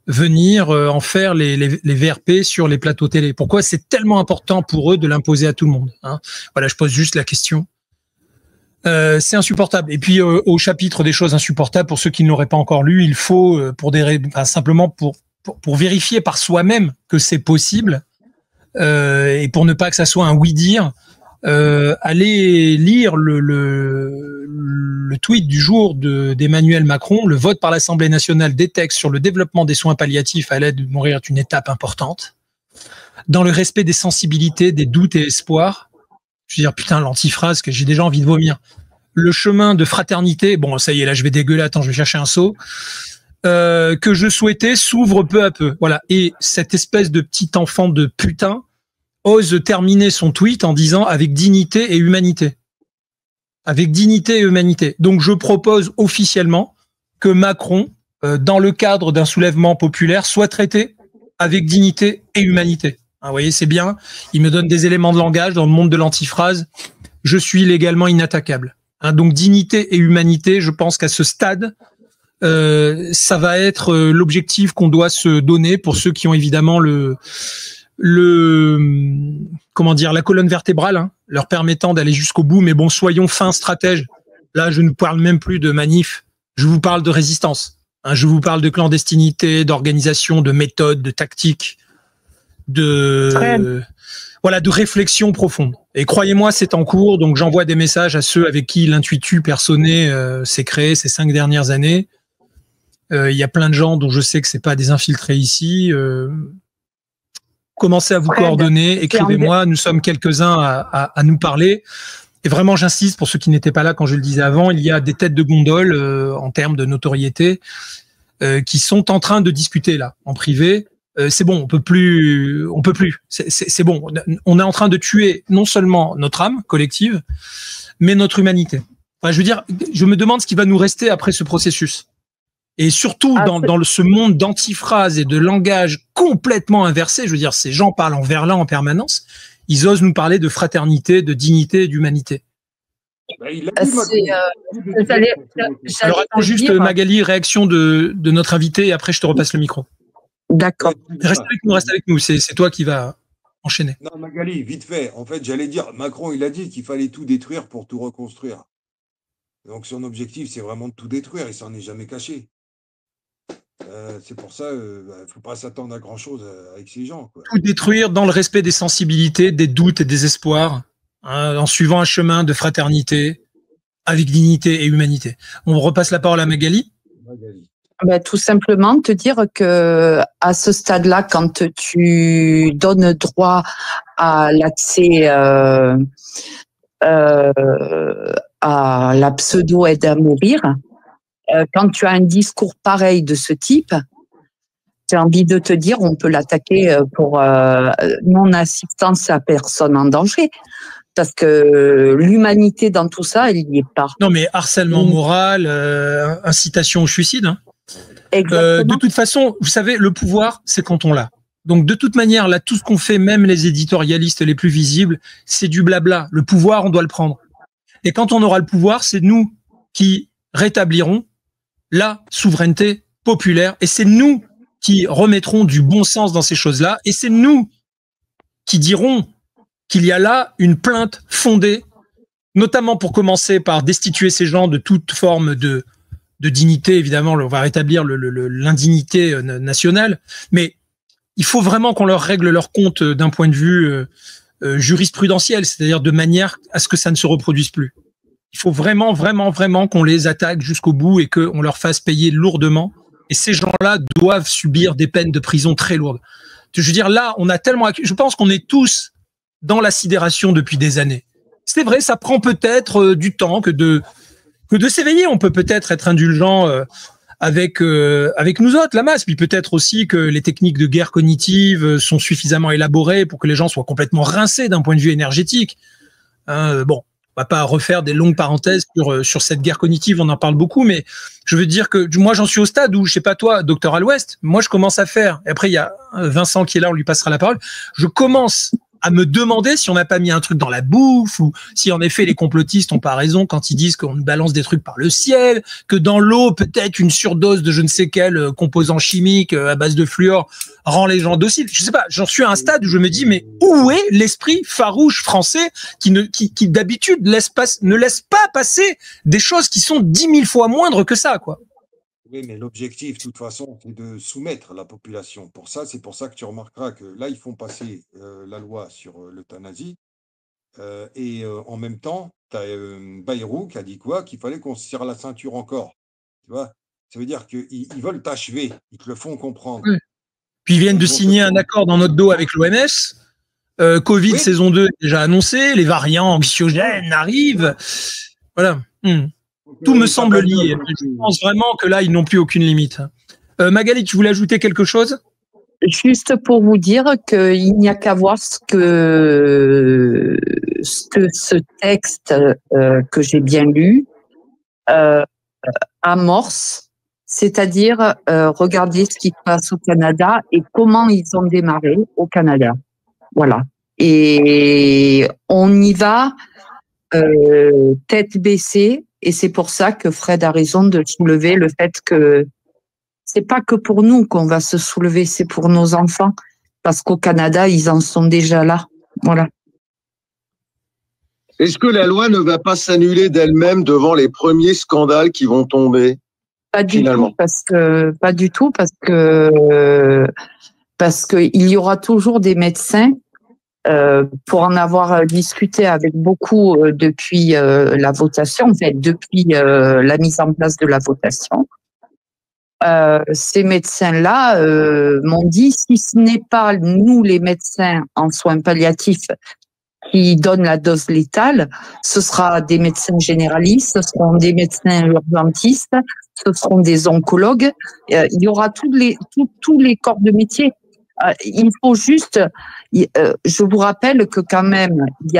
S1: venir en faire les VRP sur les plateaux télé. Pourquoi c'est tellement important pour eux de l'imposer à tout le monde, hein? Voilà, je pose juste la question. C'est insupportable. Et puis au chapitre des choses insupportables, pour ceux qui ne l'auraient pas encore lu, il faut simplement pour vérifier par soi-même que c'est possible, et pour ne pas que ça soit un oui-dire, aller lire le tweet du jour d'Emmanuel Macron. Le vote par l'Assemblée nationale des textes sur le développement des soins palliatifs à l'aide de mourir est une étape importante. Dans le respect des sensibilités, des doutes et espoirs. Je veux dire, putain, l'antiphrase que j'ai déjà envie de vomir. Le chemin de fraternité, bon, ça y est, là, je vais dégueuler, attends, je vais chercher un seau, que je souhaitais s'ouvre peu à peu. Voilà. Et cette espèce de petit enfant de putain ose terminer son tweet en disant avec dignité et humanité. Avec dignité et humanité. Donc, je propose officiellement que Macron, dans le cadre d'un soulèvement populaire, soit traité avec dignité et humanité. Vous voyez, c'est bien. Il me donne des éléments de langage dans le monde de l'antiphrase. Je suis légalement inattaquable. Donc, dignité et humanité, je pense qu'à ce stade, ça va être l'objectif qu'on doit se donner pour ceux qui ont évidemment la colonne vertébrale, hein, leur permettant d'aller jusqu'au bout. Mais bon, soyons fins stratèges. Là, je ne parle même plus de manif. Je vous parle de résistance. Hein, je vous parle de clandestinité, d'organisation, de méthode, de tactique, de réflexion profonde. Et croyez-moi, c'est en cours. Donc, j'envoie des messages à ceux avec qui l'intuitu personné s'est créé ces 5 dernières années. Il y a plein de gens dont je sais que c'est pas des infiltrés ici. Commencez à vous coordonner, écrivez-moi. Nous sommes quelques-uns à nous parler. Et vraiment, j'insiste, pour ceux qui n'étaient pas là quand je le disais avant, il y a des têtes de gondole en termes de notoriété qui sont en train de discuter là, en privé. C'est bon, on peut plus. C'est bon. On est en train de tuer non seulement notre âme collective, mais notre humanité. Enfin, je veux dire, je me demande ce qui va nous rester après ce processus. Et surtout dans ce monde d'antiphrase et de langage complètement inversé. Je veux dire, ces gens parlent en verlan en permanence. Ils osent nous parler de fraternité, de dignité et d'humanité. Alors attends juste, Magali, réaction de notre invité, et après je te repasse le micro.
S6: D'accord.
S1: Reste avec nous, c'est toi qui vas enchaîner.
S2: Non, Magali, vite fait. En fait, j'allais dire, Macron, il a dit qu'il fallait tout détruire pour tout reconstruire. Donc son objectif, c'est vraiment de tout détruire. Il s'en est jamais caché. C'est pour ça, il ne faut pas s'attendre à grand-chose avec ces gens, quoi.
S1: Tout détruire dans le respect des sensibilités, des doutes et des espoirs, hein, en suivant un chemin de fraternité, avec dignité et humanité. On repasse la parole à Magali.
S6: Tout simplement te dire que à ce stade-là, quand tu donnes droit à l'accès à la pseudo-aide à mourir, quand tu as un discours pareil de ce type, j'ai envie de te dire, on peut l'attaquer pour non-assistance à personne en danger. Parce que l'humanité dans tout ça, elle n'y est pas.
S1: Non, mais harcèlement moral, incitation au suicide. Hein. De toute façon, vous savez, le pouvoir, c'est quand on l'a. Donc, de toute manière, là, tout ce qu'on fait, même les éditorialistes les plus visibles, c'est du blabla. Le pouvoir, on doit le prendre. Et quand on aura le pouvoir, c'est nous qui rétablirons la souveraineté populaire. Et c'est nous qui remettrons du bon sens dans ces choses-là. Et c'est nous qui dirons qu'il y a là une plainte fondée, notamment pour commencer par destituer ces gens de toute forme de dignité. Évidemment, on va rétablir l'indignité nationale, mais il faut vraiment qu'on leur règle leur compte d'un point de vue jurisprudentiel, c'est-à-dire de manière à ce que ça ne se reproduise plus. Il faut vraiment, vraiment, vraiment qu'on les attaque jusqu'au bout et qu'on leur fasse payer lourdement. Et ces gens-là doivent subir des peines de prison très lourdes. Je veux dire, là, on a tellement... Je pense qu'on est tous dans la sidération depuis des années. C'est vrai, ça prend peut-être du temps que de s'éveiller. On peut peut-être être indulgent avec nous autres, la masse, puis peut-être aussi que les techniques de guerre cognitive sont suffisamment élaborées pour que les gens soient complètement rincés d'un point de vue énergétique. Bon, on va pas refaire des longues parenthèses sur cette guerre cognitive, on en parle beaucoup, mais je veux dire que moi j'en suis au stade où, je sais pas toi, docteur Al Ouest, moi je commence à faire, et après il y a Vincent qui est là, on lui passera la parole, je commence à me demander si on n'a pas mis un truc dans la bouffe ou si en effet les complotistes ont pas raison quand ils disent qu'on balance des trucs par le ciel, que dans l'eau peut-être une surdose de je ne sais quel composant chimique à base de fluor rend les gens dociles. Je sais pas, j'en suis à un stade où je me dis mais où est l'esprit farouche français qui d'habitude ne laisse pas passer des choses qui sont 10 000 fois moindres que ça, quoi.
S2: Oui, mais l'objectif, de toute façon, c'est de soumettre la population. C'est pour ça que tu remarqueras que là, ils font passer la loi sur l'euthanasie. En même temps, tu as Bayrou qui a dit quoi? Qu'il fallait qu'on se serre la ceinture encore. Tu vois? Ça veut dire qu'ils veulent t'achever. Ils te le font comprendre.
S1: Oui. Puis ils viennent de signer un accord dans notre dos avec l'OMS. Covid
S2: Oui.
S1: saison 2 est déjà annoncé. Les variants anxiogènes arrivent. Voilà. Tout me semble lié. Je pense vraiment que là, ils n'ont plus aucune limite. Magali, tu voulais ajouter quelque chose?
S6: Juste pour vous dire qu'il n'y a qu'à voir ce que ce texte que j'ai bien lu amorce, c'est-à-dire regarder ce qui se passe au Canada et comment ils ont démarré au Canada. Voilà. Et on y va tête baissée, et c'est pour ça que Fred a raison de soulever le fait que c'est pas que pour nous qu'on va se soulever, c'est pour nos enfants, parce qu'au Canada, ils en sont déjà là. Voilà.
S3: Est-ce que la loi ne va pas s'annuler d'elle-même devant les premiers scandales qui vont tomber?
S6: Pas du
S3: finalement
S6: tout, parce que il y aura toujours des médecins. Pour en avoir discuté avec beaucoup depuis la votation, en fait, depuis la mise en place de la votation, ces médecins-là m'ont dit, si ce n'est pas nous les médecins en soins palliatifs qui donnent la dose létale, ce sera des médecins généralistes, ce seront des médecins urgentistes, ce seront des oncologues, il y aura tous les corps de métier. Il faut juste, je vous rappelle que quand même, il y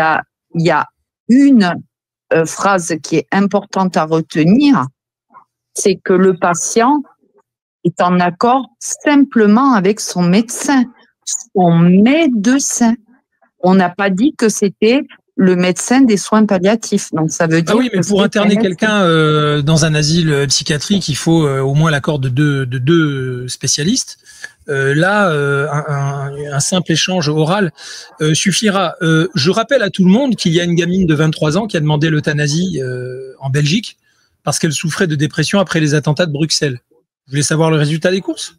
S6: a une phrase qui est importante à retenir, c'est que le patient est en accord simplement avec son médecin. On n'a pas dit que c'était le médecin des soins palliatifs. Donc ça veut dire.
S1: Ah oui, mais pour interner quelqu'un dans un asile psychiatrique, il faut au moins l'accord de deux spécialistes. Un simple échange oral suffira. Je rappelle à tout le monde qu'il y a une gamine de 23 ans qui a demandé l'euthanasie en Belgique parce qu'elle souffrait de dépression après les attentats de Bruxelles. Vous voulez savoir le résultat des courses?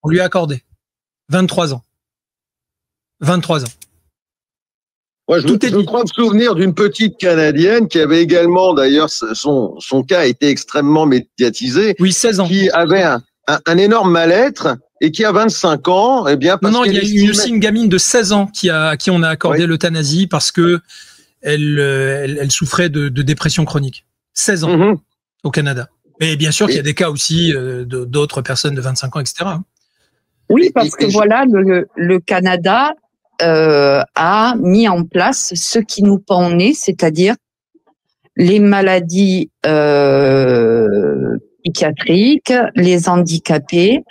S1: On lui a accordé 23 ans. 23 ans.
S3: Ouais, je crois me souvenir d'une petite Canadienne qui avait également, d'ailleurs, son cas a été extrêmement médiatisé.
S1: Oui, 16 ans.
S3: Qui avait un énorme mal-être et qui a 25 ans, eh bien, parce
S1: non, il y a eu aussi une gamine de 16 ans à qui on a accordé l'euthanasie parce que elle souffrait de dépression chronique. 16 ans au Canada. Et bien sûr qu'il y a des cas aussi d'autres personnes de 25 ans, etc.
S6: Oui, parce que voilà, le Canada a mis en place ce qui nous pend au nez, c'est-à-dire les maladies psychiatriques, les handicapés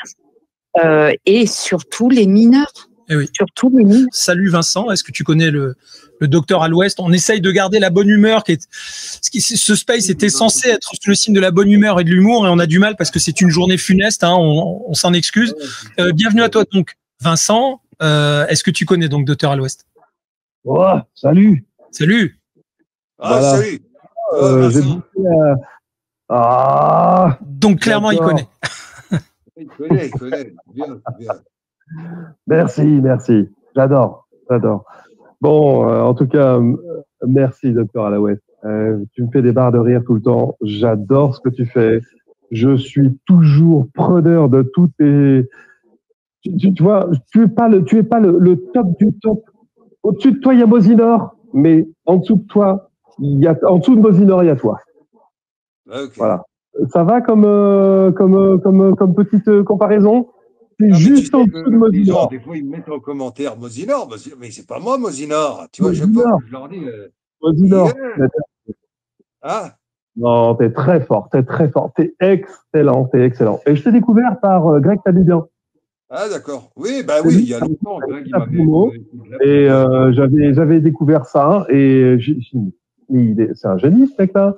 S6: et surtout les mineurs.
S1: Eh oui.
S6: Surtout les mineurs.
S1: Salut Vincent, est-ce que tu connais le docteur à l'Ouest? On essaye de garder la bonne humeur. Ce space était censé être le signe de la bonne humeur et de l'humour et on a du mal parce que c'est une journée funeste, hein, on s'en excuse. Bienvenue à toi donc Vincent. Est-ce que tu connais donc Docteur à l'Ouest?
S7: Oh, salut.
S1: Salut.
S2: Voilà. Salut.
S1: Donc clairement il connaît.
S2: Il connaît. Bien.
S7: Merci. J'adore. Bon, en tout cas, merci Docteur à l'Ouest. Tu me fais des barres de rire tout le temps. J'adore ce que tu fais. Je suis toujours preneur de toutes tes. Tu vois, tu es pas le top du top. Au-dessus de toi, il y a Mosinor, mais en dessous de toi, en dessous de Mosinor, il y a toi.
S2: Okay.
S7: Voilà. Ça va comme petite comparaison? C'est juste en dessous de Mosinor.
S2: Des fois, ils me mettent en commentaire Mosinor, mais c'est pas moi, Mosinor. Tu vois, je leur dis.
S7: Mosinor.
S2: Ah.
S7: Non, t'es très fort. T'es excellent. Et je t'ai découvert par Greg Tabibian.
S2: Ah, d'accord. Oui, bah oui, il y a longtemps, Greg, il m'avait
S7: Primo,
S2: de la
S7: et
S2: pub, ouais.
S7: j'avais découvert ça, et c'est un génie, ce mec-là.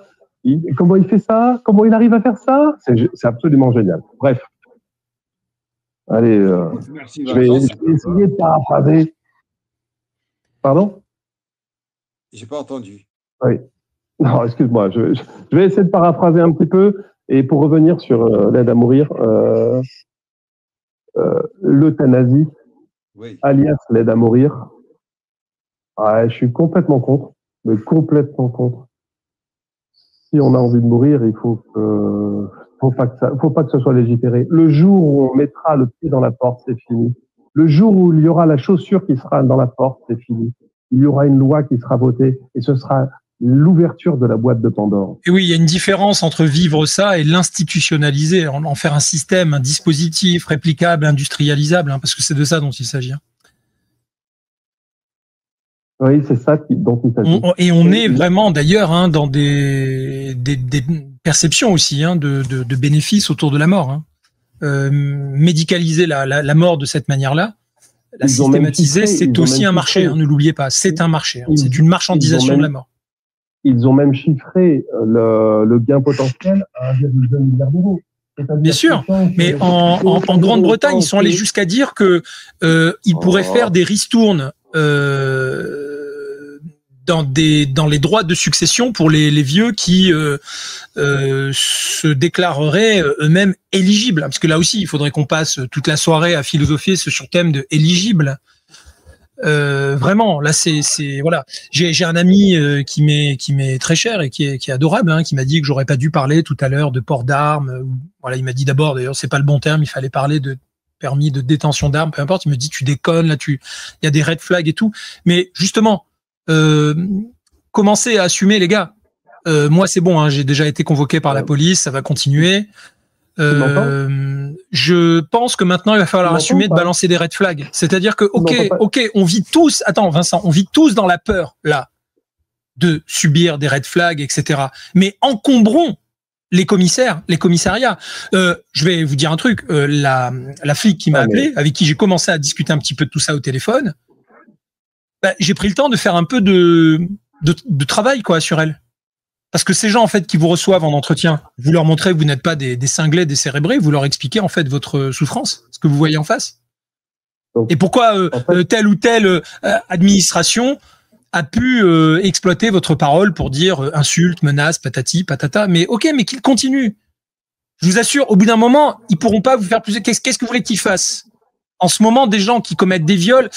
S7: Comment il fait ça? Comment il arrive à faire ça? C'est absolument génial. Bref, allez,
S2: Écoute, merci
S7: je vais,
S2: Vincent,
S7: je
S2: c'est
S7: vais essayer
S2: sympa.
S7: de paraphraser. Pardon?
S2: J'ai pas entendu.
S7: Oui. Non, excuse-moi, je vais essayer de paraphraser un petit peu, et pour revenir sur l'aide à mourir, l'euthanasie,
S2: Oui.
S7: alias l'aide à mourir, ouais, je suis complètement contre, mais complètement contre. Si on a envie de mourir, faut pas que ce soit légiféré. Le jour où on mettra le pied dans la porte, c'est fini. Le jour où il y aura la chaussure qui sera dans la porte, c'est fini. Il y aura une loi qui sera votée, et ce sera l'ouverture de la boîte de Pandore.
S1: Et oui, il y a une différence entre vivre ça et l'institutionnaliser, en faire un système, un dispositif réplicable, industrialisable, hein, parce que c'est de ça dont il s'agit.
S7: Oui, c'est ça dont il s'agit.
S1: On est vraiment d'ailleurs hein, dans des perceptions aussi hein, de bénéfices autour de la mort. Hein. Médicaliser la mort de cette manière-là, la systématiser, c'est aussi un marché, hein, ne l'oubliez pas, c'est un marché, hein, c'est une marchandisation de la mort.
S7: Ils ont même chiffré le gain potentiel à 1,2 milliard d'euros.
S1: Bien sûr, mais en Grande-Bretagne, ils sont allés jusqu'à dire que ils pourraient faire des ristournes dans les droits de succession pour les vieux qui se déclareraient eux-mêmes éligibles. Parce que là aussi, il faudrait qu'on passe toute la soirée à philosopher sur thème de éligible. Vraiment, là, voilà. J'ai un ami qui m'est très cher et qui est adorable, hein, qui m'a dit que j'aurais pas dû parler tout à l'heure de port d'armes. Voilà, il m'a dit d'abord, d'ailleurs, c'est pas le bon terme, il fallait parler de permis de détention d'armes, peu importe. Il me dit tu déconnes, là, il y a des red flags et tout. Mais justement, commencez à assumer, les gars. Moi, c'est bon, hein, j'ai déjà été convoqué par la police, ça va continuer. Je pense que maintenant il va falloir assumer de balancer des red flags. C'est-à-dire que ok, on vit tous. Attends, Vincent, on vit tous dans la peur là de subir des red flags, etc. Mais encombrons les commissariats. Je vais vous dire un truc. La flic qui m'a appelé, avec qui j'ai commencé à discuter un petit peu de tout ça au téléphone, j'ai pris le temps de faire un peu de travail quoi sur elle. Parce que ces gens, en fait, qui vous reçoivent en entretien, vous leur montrez que vous n'êtes pas des cinglés, des cérébrés, vous leur expliquez, en fait, votre souffrance, ce que vous voyez en face. Et pourquoi telle ou telle administration a pu exploiter votre parole pour dire insulte, menace, patati, patata. Mais ok, mais qu'ils continuent. Je vous assure, au bout d'un moment, ils pourront pas vous faire plus. Qu'est-ce que vous voulez qu'ils fassent? En ce moment, des gens qui commettent des viols,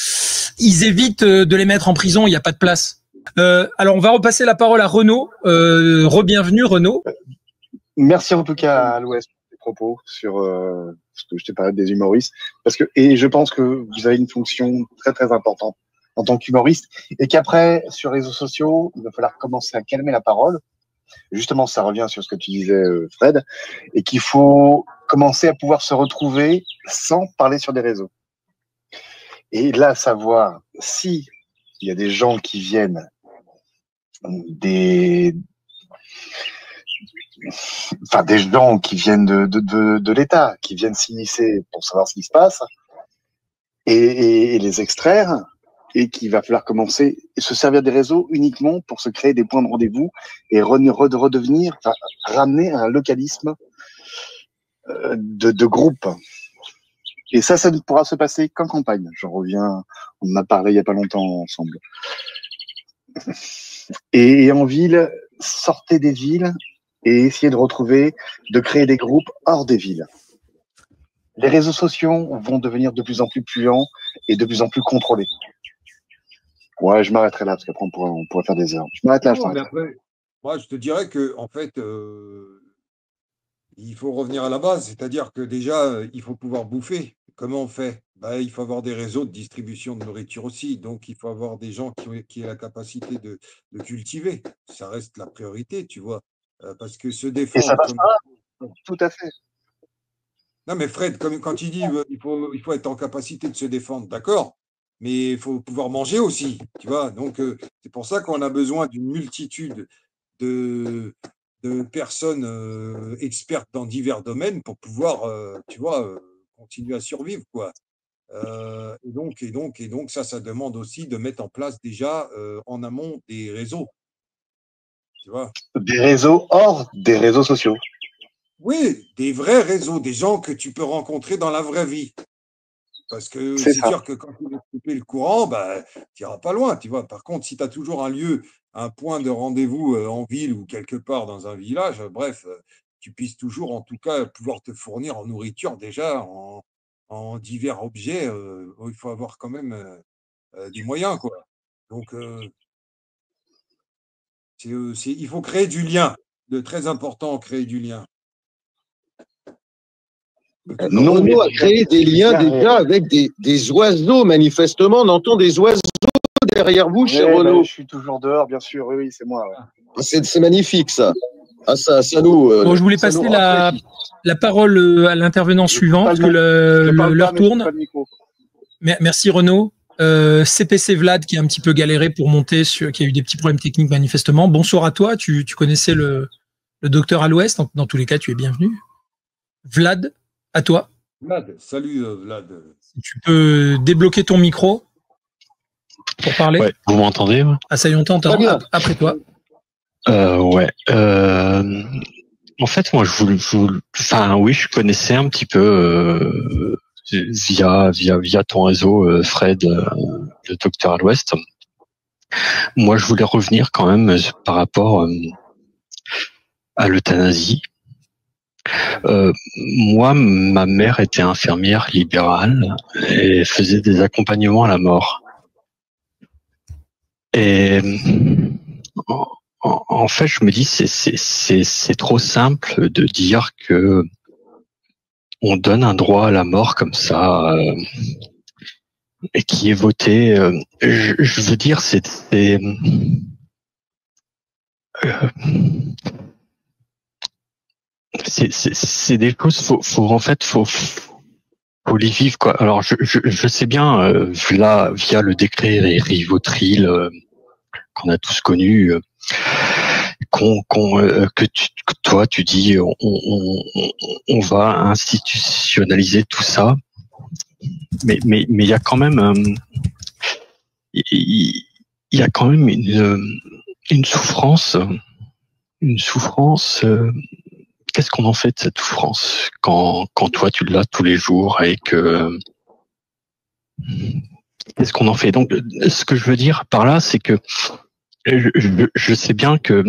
S1: ils évitent de les mettre en prison, il n'y a pas de place. Alors, on va repasser la parole à Renaud. Re-bienvenue, Renaud.
S5: Merci en tout cas à l'Ouest pour tes propos sur ce que je t'ai parlé des humoristes. Et je pense que vous avez une fonction très très importante en tant qu'humoriste et qu'après, sur les réseaux sociaux, il va falloir commencer à calmer la parole. Justement, ça revient sur ce que tu disais, Fred, et qu'il faut commencer à pouvoir se retrouver sans parler sur des réseaux. Et là, savoir si il y a des gens qui viennent des gens qui viennent de l'État, qui viennent s'immiscer pour savoir ce qui se passe et les extraire, et qu'il va falloir commencer à se servir des réseaux uniquement pour se créer des points de rendez-vous et ramener un localisme de groupe. Et ça ne pourra se passer qu'en campagne. J'en reviens, on en a parlé il n'y a pas longtemps ensemble. Et en ville, sortez des villes et essayez de créer des groupes hors des villes. Les réseaux sociaux vont devenir de plus en plus puants et de plus en plus contrôlés. Ouais, je m'arrêterai là parce qu'après on pourrait faire des heures. Je m'arrête là.
S2: Mais après, moi, je te dirais que en fait, il faut revenir à la base, c'est-à-dire que déjà, il faut pouvoir bouffer. Comment on fait? Il faut avoir des réseaux de distribution de nourriture aussi. Donc, il faut avoir des gens qui aient la capacité de cultiver. Ça reste la priorité, tu vois. Parce que se
S5: Et ça
S2: défendre
S5: passera, tout à fait.
S2: Non, mais Fred, quand il dit il faut être en capacité de se défendre, d'accord, mais il faut pouvoir manger aussi, tu vois. Donc, c'est pour ça qu'on a besoin d'une multitude de, de personnes expertes dans divers domaines pour pouvoir, tu vois, continuer à survivre, quoi. Et donc, ça demande aussi de mettre en place déjà en amont des réseaux. Tu vois?
S5: Des réseaux hors des réseaux sociaux.
S2: Oui, des vrais réseaux, des gens que tu peux rencontrer dans la vraie vie. Parce que
S5: C'est
S2: c'est
S5: ça.
S2: sûr que quand tu vas couper le courant, bah, tu n'iras pas loin, tu vois. Par contre, si tu as toujours un lieu, un point de rendez-vous en ville ou quelque part dans un village, bref, tu puisses toujours, en tout cas, pouvoir te fournir en nourriture déjà, en divers objets. Il faut avoir quand même des moyens, quoi. Donc, il faut créer du lien. De très important, créer du lien.
S5: Non, mais
S3: Renaud a créé des liens déjà avec des oiseaux, manifestement. On entend des oiseaux derrière vous, cher
S5: ouais,
S3: Renaud.
S5: je suis toujours dehors, bien sûr. Oui, c'est moi. Ouais.
S3: C'est magnifique, ça. Ah, ça nous.
S1: Bon, je voulais
S3: ça nous
S1: passer
S3: rafraîchit.
S1: la parole à l'intervenant suivant, parce que l'heure tourne. Merci Renaud. CPC Vlad qui a un petit peu galéré pour monter, qui a eu des petits problèmes techniques manifestement. Bonsoir à toi, tu connaissais le docteur à l'Ouest, dans tous les cas tu es bienvenu. Vlad, à toi.
S2: Vlad, salut Vlad.
S1: Tu peux débloquer ton micro pour parler.
S8: Ouais, vous m'entendez?
S1: Ah ça y est, on t'entend. Après toi.
S8: Ouais. En fait, moi, je connaissais un petit peu via ton réseau, Fred, le docteur à l'Ouest. Moi, je voulais revenir quand même par rapport à l'euthanasie. Moi, ma mère était infirmière libérale et faisait des accompagnements à la mort. Et en fait, je me dis, c'est trop simple de dire que on donne un droit à la mort comme ça et qui est voté. Je veux dire, c'est des choses. Faut les vivre, quoi. Alors, je sais bien, là, via le décret Rivotril qu'on a tous connu, que toi tu dis on va institutionnaliser tout ça, mais il y a quand même une souffrance. Qu'est-ce qu'on en fait de cette souffrance quand toi tu l'as tous les jours et que qu'est-ce qu'on en fait? Donc, ce que je veux dire par là, c'est que je sais bien que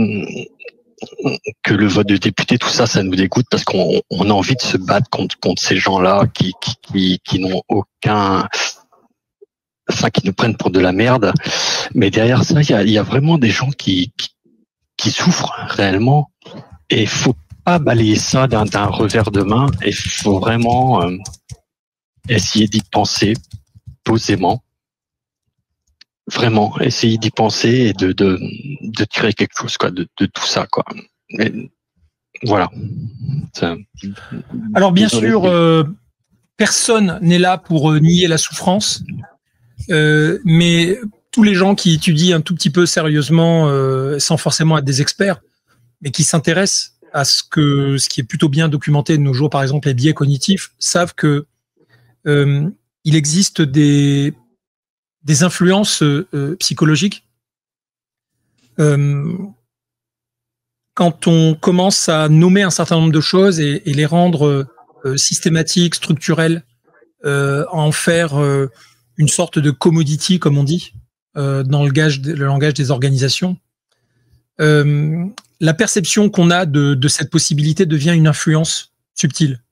S8: le vote de député, tout ça, ça nous dégoûte parce qu'on a envie de se battre contre ces gens-là qui n'ont aucun, enfin, qui nous prennent pour de la merde. Mais derrière ça, il y a vraiment des gens qui souffrent réellement, et il faut pas balayer ça d'un revers de main. Et il faut vraiment essayer d'y penser posément. Vraiment, essayer d'y penser et de tirer quelque chose, quoi, de tout ça, quoi. Mais, voilà.
S1: Alors bien sûr, personne n'est là pour nier la souffrance, mais tous les gens qui étudient un tout petit peu sérieusement, sans forcément être des experts, mais qui s'intéressent à ce qui est plutôt bien documenté de nos jours, par exemple les biais cognitifs, savent que il existe des influences psychologiques. Quand on commence à nommer un certain nombre de choses et les rendre systématiques, structurelles, en faire une sorte de commodity, comme on dit, dans le langage des organisations, la perception qu'on a de cette possibilité devient une influence subtile.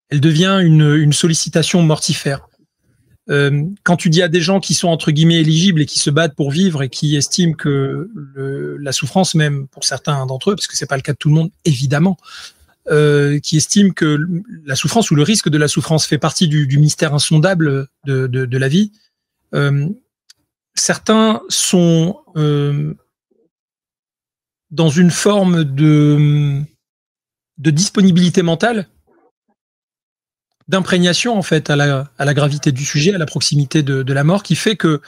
S1: Elle devient une sollicitation mortifère. Quand tu dis à des gens qui sont entre guillemets éligibles et qui se battent pour vivre et qui estiment que la souffrance, même pour certains d'entre eux, parce que c'est pas le cas de tout le monde, évidemment, qui estiment que la souffrance ou le risque de la souffrance fait partie du mystère insondable de la vie, certains sont dans une forme de disponibilité mentale, d'imprégnation en fait à la gravité du sujet, à la proximité de la mort, qui fait que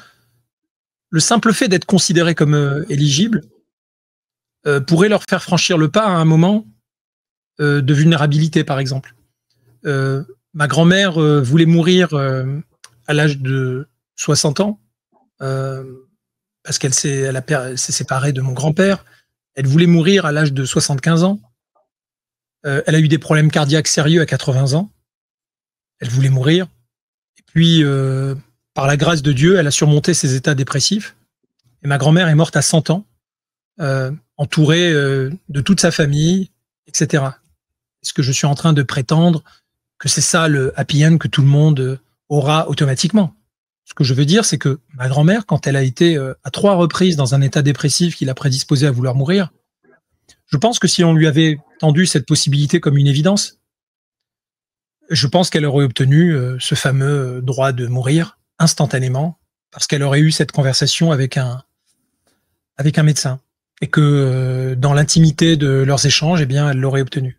S1: le simple fait d'être considéré comme éligible pourrait leur faire franchir le pas à un moment de vulnérabilité, par exemple. Ma grand-mère voulait mourir à l'âge de 60 ans, parce qu'elle s'est séparée de mon grand-père. Elle voulait mourir à l'âge de 75 ans. Elle a eu des problèmes cardiaques sérieux à 80 ans. Elle voulait mourir. Et puis, par la grâce de Dieu, elle a surmonté ses états dépressifs. Et ma grand-mère est morte à 100 ans, entourée de toute sa famille, etc. Est-ce que je suis en train de prétendre que c'est ça le happy end que tout le monde aura automatiquement? Ce que je veux dire, c'est que ma grand-mère, quand elle a été à 3 reprises dans un état dépressif qui l'a prédisposée à vouloir mourir, je pense que si on lui avait tendu cette possibilité comme une évidence, je pense qu'elle aurait obtenu ce fameux droit de mourir instantanément, parce qu'elle aurait eu cette conversation avec un médecin, et que dans l'intimité de leurs échanges, eh bien, elle l'aurait obtenu.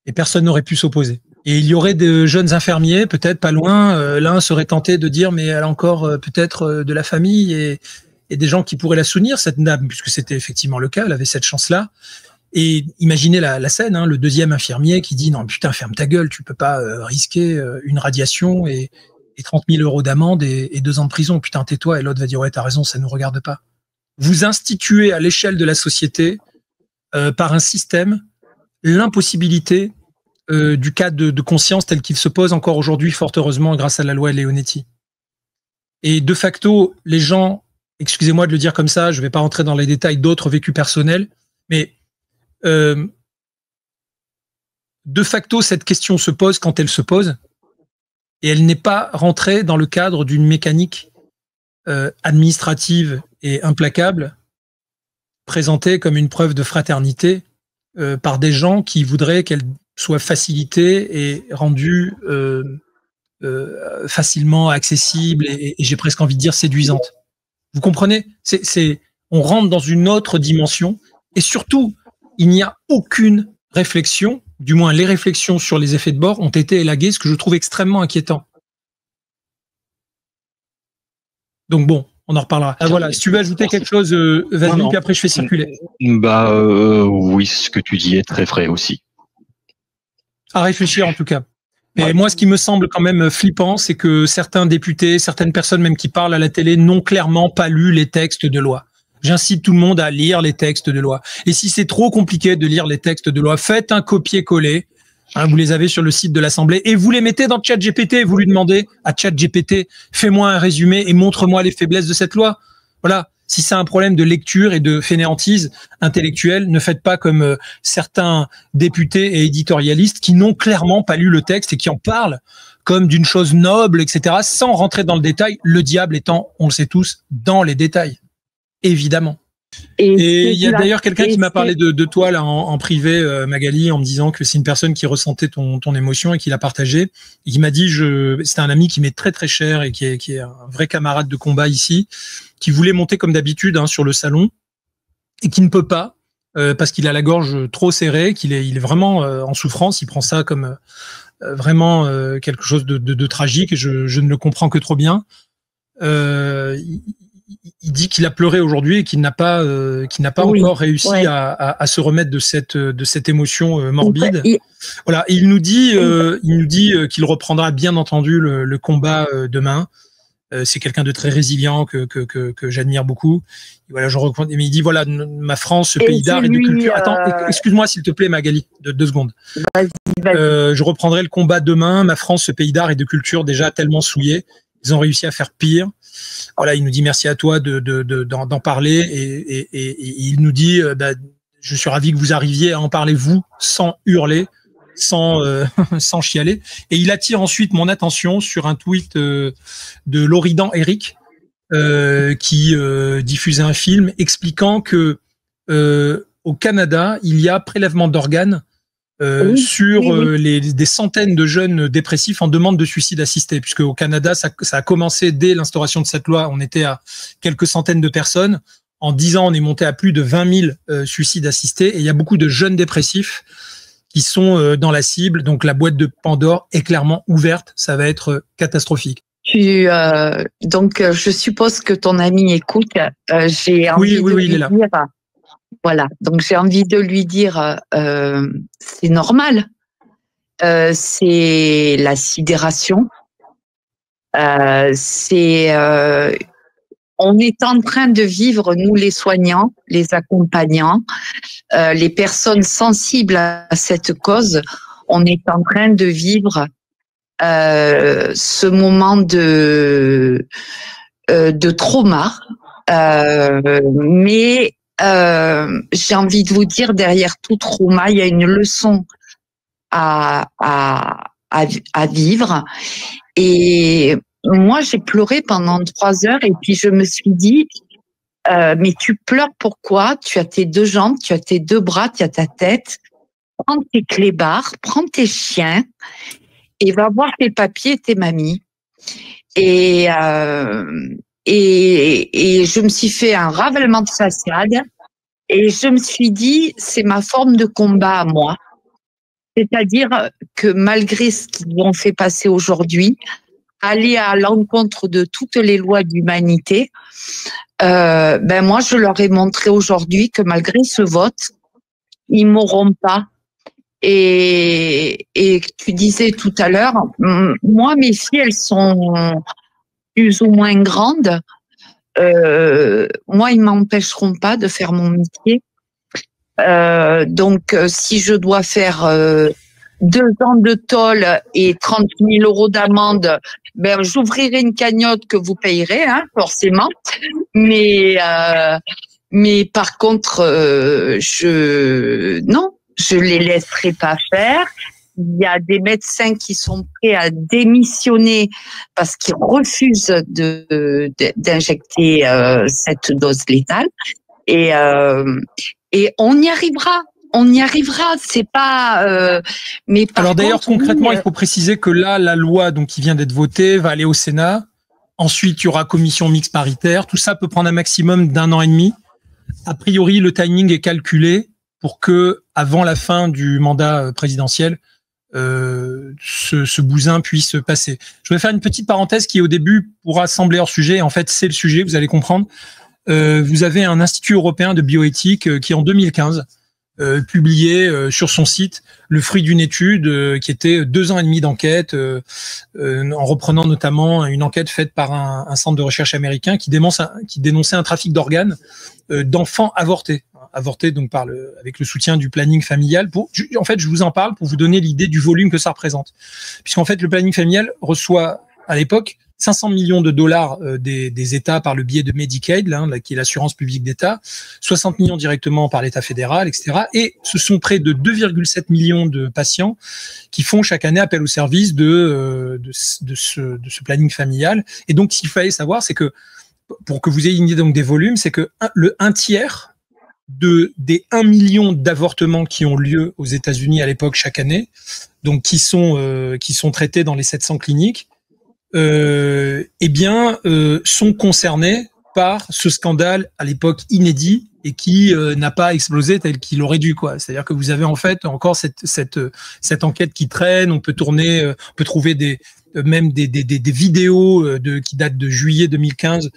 S1: Et personne n'aurait pu s'opposer. Et il y aurait de jeunes infirmiers, peut-être pas loin, l'un serait tenté de dire, mais elle a encore peut-être de la famille et des gens qui pourraient la soutenir, cette dame, puisque c'était effectivement le cas, elle avait cette chance-là. Et imaginez la scène, hein, le deuxième infirmier qui dit « Non, putain, ferme ta gueule, tu peux pas risquer une radiation et 30 000 € d'amende et 2 ans de prison. Putain, tais-toi. » Et l'autre va dire « Ouais, t'as raison, ça nous regarde pas. » Vous instituez à l'échelle de la société, par un système, l'impossibilité du cas de conscience tel qu'il se pose encore aujourd'hui, fort heureusement, grâce à la loi Leonetti. Et de facto, les gens, excusez-moi de le dire comme ça, je vais pas rentrer dans les détails d'autres vécus personnels, mais de facto, cette question se pose quand elle se pose, et elle n'est pas rentrée dans le cadre d'une mécanique administrative et implacable, présentée comme une preuve de fraternité par des gens qui voudraient qu'elle soit facilitée et rendue facilement accessible et j'ai presque envie de dire séduisante. Vous comprenez ? On rentre dans une autre dimension et surtout, il n'y a aucune réflexion, du moins les réflexions sur les effets de bord ont été élaguées, ce que je trouve extrêmement inquiétant. Donc bon, on en reparlera. Ah, voilà, si tu veux ajouter quelque chose, vas-y, puis après je fais circuler.
S8: Oui, ce que tu dis est très vrai aussi.
S1: À réfléchir en tout cas. Et moi, ce qui me semble quand même flippant, c'est que certains députés, certaines personnes même qui parlent à la télé n'ont clairement pas lu les textes de loi. J'incite tout le monde à lire les textes de loi. Et si c'est trop compliqué de lire les textes de loi, faites un copier-coller. Hein, vous les avez sur le site de l'Assemblée et vous les mettez dans ChatGPT. Vous lui demandez à ChatGPT, fais-moi un résumé et montre-moi les faiblesses de cette loi. Voilà. Si c'est un problème de lecture et de fainéantise intellectuelle, ne faites pas comme certains députés et éditorialistes qui n'ont clairement pas lu le texte et qui en parlent comme d'une chose noble, etc., sans rentrer dans le détail, le diable étant, on le sait tous, dans les détails. Évidemment. Et il y a d'ailleurs quelqu'un qui m'a parlé de toi là en privé, Magali, en me disant que c'est une personne qui ressentait ton émotion et qui l'a partagée. Et qui m'a dit, c'était un ami qui m'est très très cher et qui est un vrai camarade de combat ici, qui voulait monter comme d'habitude sur le salon et qui ne peut pas parce qu'il a la gorge trop serrée, il est vraiment en souffrance. Il prend ça comme vraiment quelque chose de tragique et je ne le comprends que trop bien. Il dit qu'il a pleuré aujourd'hui et qu'il n'a pas encore réussi à se remettre de cette émotion morbide. Voilà, et il nous dit qu'il reprendra bien entendu le combat demain. C'est quelqu'un de très résilient que j'admire beaucoup. Et voilà, mais il dit voilà, ma France, ce pays d'art et de culture. Attends, excuse-moi s'il te plaît, Magali, 2 secondes. Vas-y. Je reprendrai le combat demain. Ma France, ce pays d'art et de culture déjà tellement souillé. Ils ont réussi à faire pire. Voilà, il nous dit merci à toi d'en parler et il nous dit je suis ravi que vous arriviez à en parler vous sans hurler, sans chialer. Et il attire ensuite mon attention sur un tweet de Loridan Eric qui diffusait un film expliquant que au Canada il y a prélèvement d'organes sur des centaines de jeunes dépressifs en demande de suicide assisté, puisque au Canada, ça a commencé dès l'instauration de cette loi. On était à quelques centaines de personnes. En 10 ans, on est monté à plus de 20 000 suicides assistés. Et il y a beaucoup de jeunes dépressifs qui sont dans la cible. Donc, la boîte de Pandore est clairement ouverte. Ça va être catastrophique.
S6: Donc, je suppose que ton ami écoute. J'ai envie de lui dire... Voilà, donc j'ai envie de lui dire, c'est normal, c'est la sidération, On est en train de vivre, nous les soignants, les accompagnants, les personnes sensibles à cette cause, on est en train de vivre ce moment de trauma. Mais j'ai envie de vous dire, derrière tout trauma, il y a une leçon à vivre. Et moi, j'ai pleuré pendant 3 heures et puis je me suis dit, mais tu pleures pourquoi? Tu as tes 2 jambes, tu as tes 2 bras, tu as ta tête. Prends tes clébards, prends tes chiens et va voir tes papiers et tes mamies. Et je me suis fait un ravalement de façade et je me suis dit, c'est ma forme de combat à moi. C'est-à-dire que malgré ce qu'ils ont fait passer aujourd'hui, aller à l'encontre de toutes les lois de l'humanité, moi, je leur ai montré aujourd'hui que malgré ce vote, ils m'auront pas. Et tu disais tout à l'heure, moi, mes filles, elles sont plus ou moins grandes. Moi, ils m'empêcheront pas de faire mon métier. Donc, si je dois faire 2 ans de tôle et 30 000 € d'amende, j'ouvrirai une cagnotte que vous payerez, hein, forcément. Mais par contre, je les laisserai pas faire. Il y a des médecins qui sont prêts à démissionner parce qu'ils refusent d'injecter cette dose létale. Et on y arrivera. On y arrivera. C'est pas. Mais
S1: alors d'ailleurs, concrètement, il faut préciser que là, la loi donc qui vient d'être votée va aller au Sénat. Ensuite, il y aura commission mixte paritaire. Tout ça peut prendre un maximum d'1 an et demi. A priori, le timing est calculé pour que, avant la fin du mandat présidentiel, ce bousin puisse passer. Je vais faire une petite parenthèse qui, au début, pourra sembler hors sujet. En fait, c'est le sujet. Vous allez comprendre. Vous avez un institut européen de bioéthique qui, en 2015, publié sur son site le fruit d'une étude qui était 2 ans et demi d'enquête, en reprenant notamment une enquête faite par un centre de recherche américain qui dénonçait un trafic d'organes d'enfants avortés donc avec le soutien du planning familial. En fait, je vous en parle pour vous donner l'idée du volume que ça représente, puisqu'en fait le planning familial reçoit à l'époque 500 millions de dollars des États par le biais de Medicaid, qui est l'assurance publique d'État, 60 millions directement par l'État fédéral, etc. Et ce sont près de 2,7 millions de patients qui font chaque année appel au service de ce planning familial. Et donc, ce qu'il fallait savoir, c'est que, pour que vous ayez une idée donc des volumes, c'est que le 1/3 des 1 million d'avortements qui ont lieu aux États-Unis à l'époque chaque année, donc qui sont traités dans les 700 cliniques, sont concernés par ce scandale à l'époque inédit et qui n'a pas explosé tel qu'il aurait dû, quoi. C'est-à-dire que vous avez en fait encore cette enquête qui traîne. On peut trouver même des vidéos qui datent de juillet 2015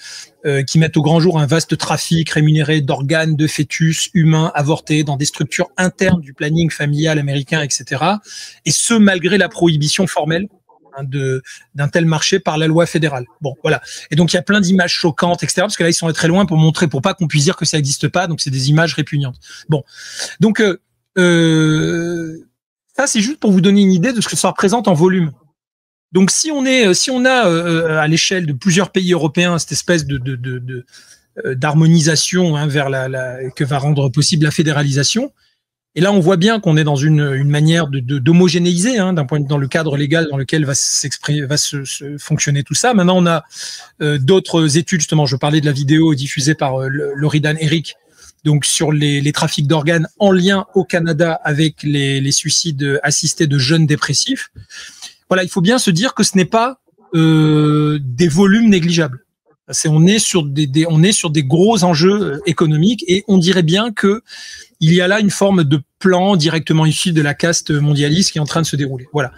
S1: qui mettent au grand jour un vaste trafic rémunéré d'organes de fœtus humains avortés dans des structures internes du planning familial américain, etc. Et ce, malgré la prohibition formelle d'un tel marché par la loi fédérale. Bon, voilà. Et donc, il y a plein d'images choquantes, etc. Parce que là, ils sont allés très loin pour pas qu'on puisse dire que ça n'existe pas. Donc, c'est des images répugnantes. Bon. Donc, ça, c'est juste pour vous donner une idée de ce que ça représente en volume. Donc, si on a à l'échelle de plusieurs pays européens cette espèce d'harmonisation vers que va rendre possible la fédéralisation, et là, on voit bien qu'on est dans une manière d'homogénéiser, dans le cadre légal dans lequel va se fonctionner tout ça. Maintenant, on a d'autres études, justement, je parlais de la vidéo diffusée par Loridan Eric, donc sur les trafics d'organes en lien au Canada avec les suicides assistés de jeunes dépressifs. Voilà, il faut bien se dire que ce n'est pas des volumes négligeables. On est sur des gros enjeux économiques et on dirait bien que il y a là une forme de plan directement issu de la caste mondialiste qui est en train de se dérouler. Voilà.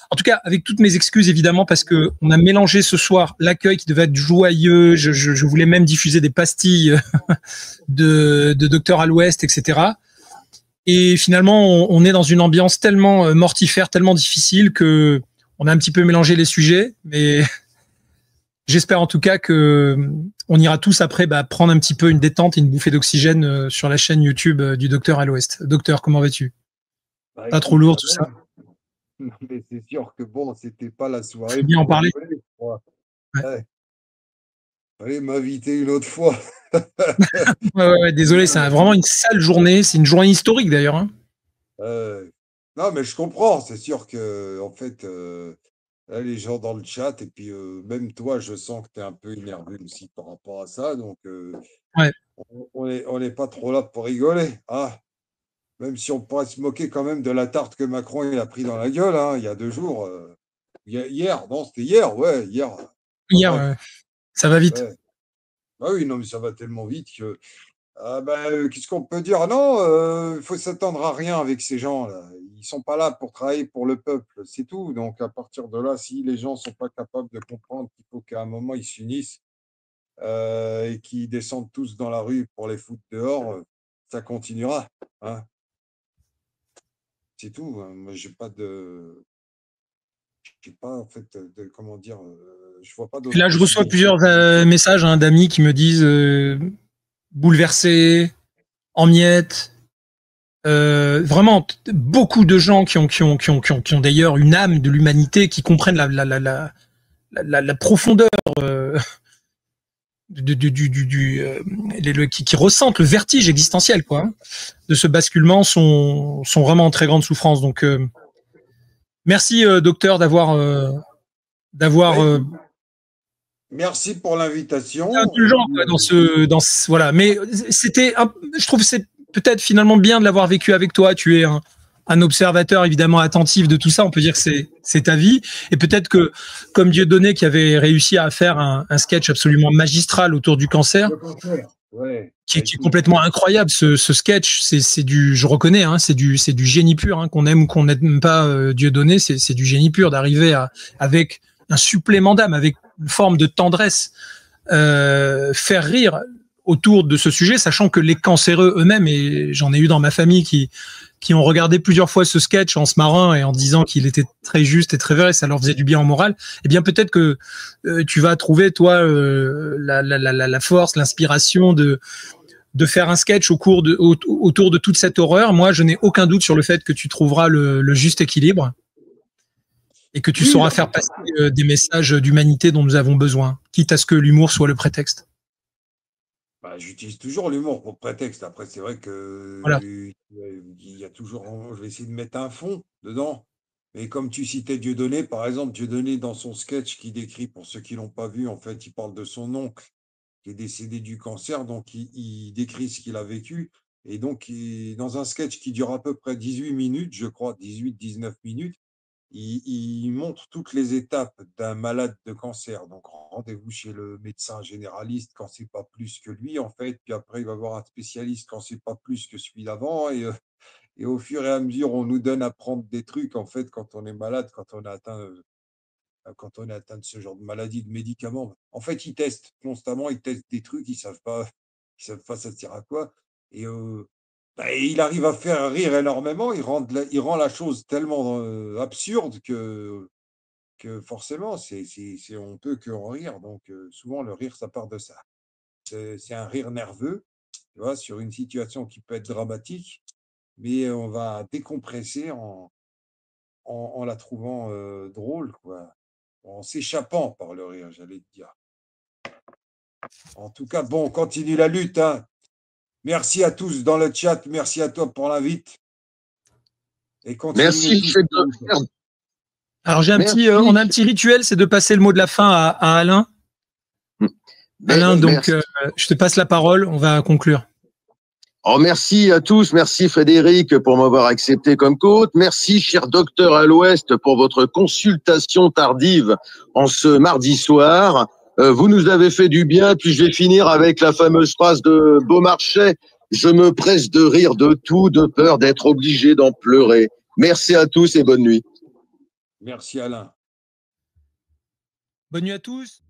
S1: En tout cas, avec toutes mes excuses évidemment, parce que on a mélangé ce soir l'accueil qui devait être joyeux. Je voulais même diffuser des pastilles de Dr Al-Ouest, etc. Et finalement, on est dans une ambiance tellement mortifère, tellement difficile que on a un petit peu mélangé les sujets, mais j'espère en tout cas que on ira tous après prendre un petit peu une détente et une bouffée d'oxygène sur la chaîne YouTube du Docteur à l'Ouest. Docteur, comment vas-tu? Pas trop lourd tout ça?
S2: Non, mais c'est sûr que bon, c'était pas la soirée.
S1: Faut bien en parler.
S2: Ouais. Allez m'inviter une autre fois.
S1: Ouais, désolé, c'est vraiment une sale journée. C'est une journée historique d'ailleurs. Hein.
S2: Non, mais je comprends. C'est sûr que, en fait, là, les gens dans le chat, et puis même toi, je sens que tu es un peu énervé aussi par rapport à ça. Donc,
S1: ouais.
S2: on n'est pas trop là pour rigoler. Hein. Même si on pourrait se moquer quand même de la tarte que Macron il a pris dans la gueule, hein, il y a 2 jours. Hier, non, c'était hier, ouais, hier.
S1: Hier, ça va vite.
S2: Ouais. Ah oui, non, mais ça va tellement vite que. Qu'est-ce qu'on peut dire? Non, il faut s'attendre à rien avec ces gens-là. Ils sont pas là pour travailler pour le peuple, c'est tout. Donc, à partir de là, si les gens sont pas capables de comprendre qu'il faut qu'à un moment, ils s'unissent et qu'ils descendent tous dans la rue pour les foutre dehors, ça continuera. Hein. C'est tout. Hein. Moi, j'ai pas, en fait, comment dire, je vois pas d'autre.
S1: Là, je reçois plusieurs messages d'amis qui me disent bouleversés, en miettes. Vraiment, beaucoup de gens qui ont d'ailleurs une âme de l'humanité, qui comprennent la profondeur qui ressentent le vertige existentiel, quoi, hein, de ce basculement, sont vraiment en très grande souffrance. Donc, merci, docteur, d'avoir.
S2: Merci pour l'invitation.
S1: Indulgent voilà. Mais c'était, je trouve, c'est peut-être finalement bien de l'avoir vécu avec toi. Tu es un observateur évidemment attentif de tout ça. On peut dire que c'est ta vie. Et peut-être que, comme Dieudonné qui avait réussi à faire un sketch absolument magistral autour du cancer, qui est complètement incroyable, ce sketch. C'est du, je reconnais, hein, c'est du génie pur, hein, qu'on aime ou qu'on n'aime pas Dieudonné, c'est du génie pur d'arriver avec un supplément d'âme, avec une forme de tendresse, faire rire autour de ce sujet, sachant que les cancéreux eux-mêmes, et j'en ai eu dans ma famille qui ont regardé plusieurs fois ce sketch en se marrant et en disant qu'il était très juste et très vrai, ça leur faisait du bien en morale, eh bien peut-être que tu vas trouver, toi, la force, l'inspiration de faire un sketch autour de toute cette horreur. Moi, je n'ai aucun doute sur le fait que tu trouveras le juste équilibre et que tu sauras faire passer des messages d'humanité dont nous avons besoin, quitte à ce que l'humour soit le prétexte.
S2: J'utilise toujours l'humour pour prétexte. Après, c'est vrai que
S1: voilà.
S2: Il y a toujours. Je vais essayer de mettre un fond dedans. Mais comme tu citais Dieudonné, par exemple, Dieudonné, dans son sketch qui décrit, pour ceux qui ne l'ont pas vu, en fait, il parle de son oncle qui est décédé du cancer. Donc, il décrit ce qu'il a vécu. Et donc, dans un sketch qui dure à peu près 18 minutes, je crois, 18-19 minutes, il montre toutes les étapes d'un malade de cancer. Donc, rendez-vous chez le médecin généraliste quand c'est pas plus que lui, en fait. Puis après, il va voir un spécialiste quand c'est pas plus que celui d'avant. Et au fur et à mesure, on nous donne à prendre des trucs, en fait, quand on est malade, quand on est atteint de ce genre de maladie, de médicaments. En fait, ils testent constamment, ils testent des trucs, ils savent pas ça sert à quoi. Et il arrive à faire rire énormément, il rend la chose tellement absurde que forcément, on peut que en rire. Donc, souvent, le rire, ça part de ça. C'est un rire nerveux, tu vois, sur une situation qui peut être dramatique, mais on va décompresser en la trouvant drôle, quoi. En s'échappant par le rire, j'allais te dire. En tout cas, bon, on continue la lutte, hein. Merci à tous dans le chat. Merci à toi pour l'invite.
S3: Merci.
S1: Alors, on a un petit rituel, c'est de passer le mot de la fin à Alain. Alain, donc, je te passe la parole. On va conclure.
S3: Oh, merci à tous. Merci Frédéric pour m'avoir accepté comme coach. Merci, cher docteur à l'Ouest, pour votre consultation tardive en ce mardi soir. Vous nous avez fait du bien. Puis je vais finir avec la fameuse phrase de Beaumarchais. Je me presse de rire de tout, de peur d'être obligé d'en pleurer. Merci à tous et bonne nuit.
S2: Merci Alain.
S1: Bonne nuit à tous.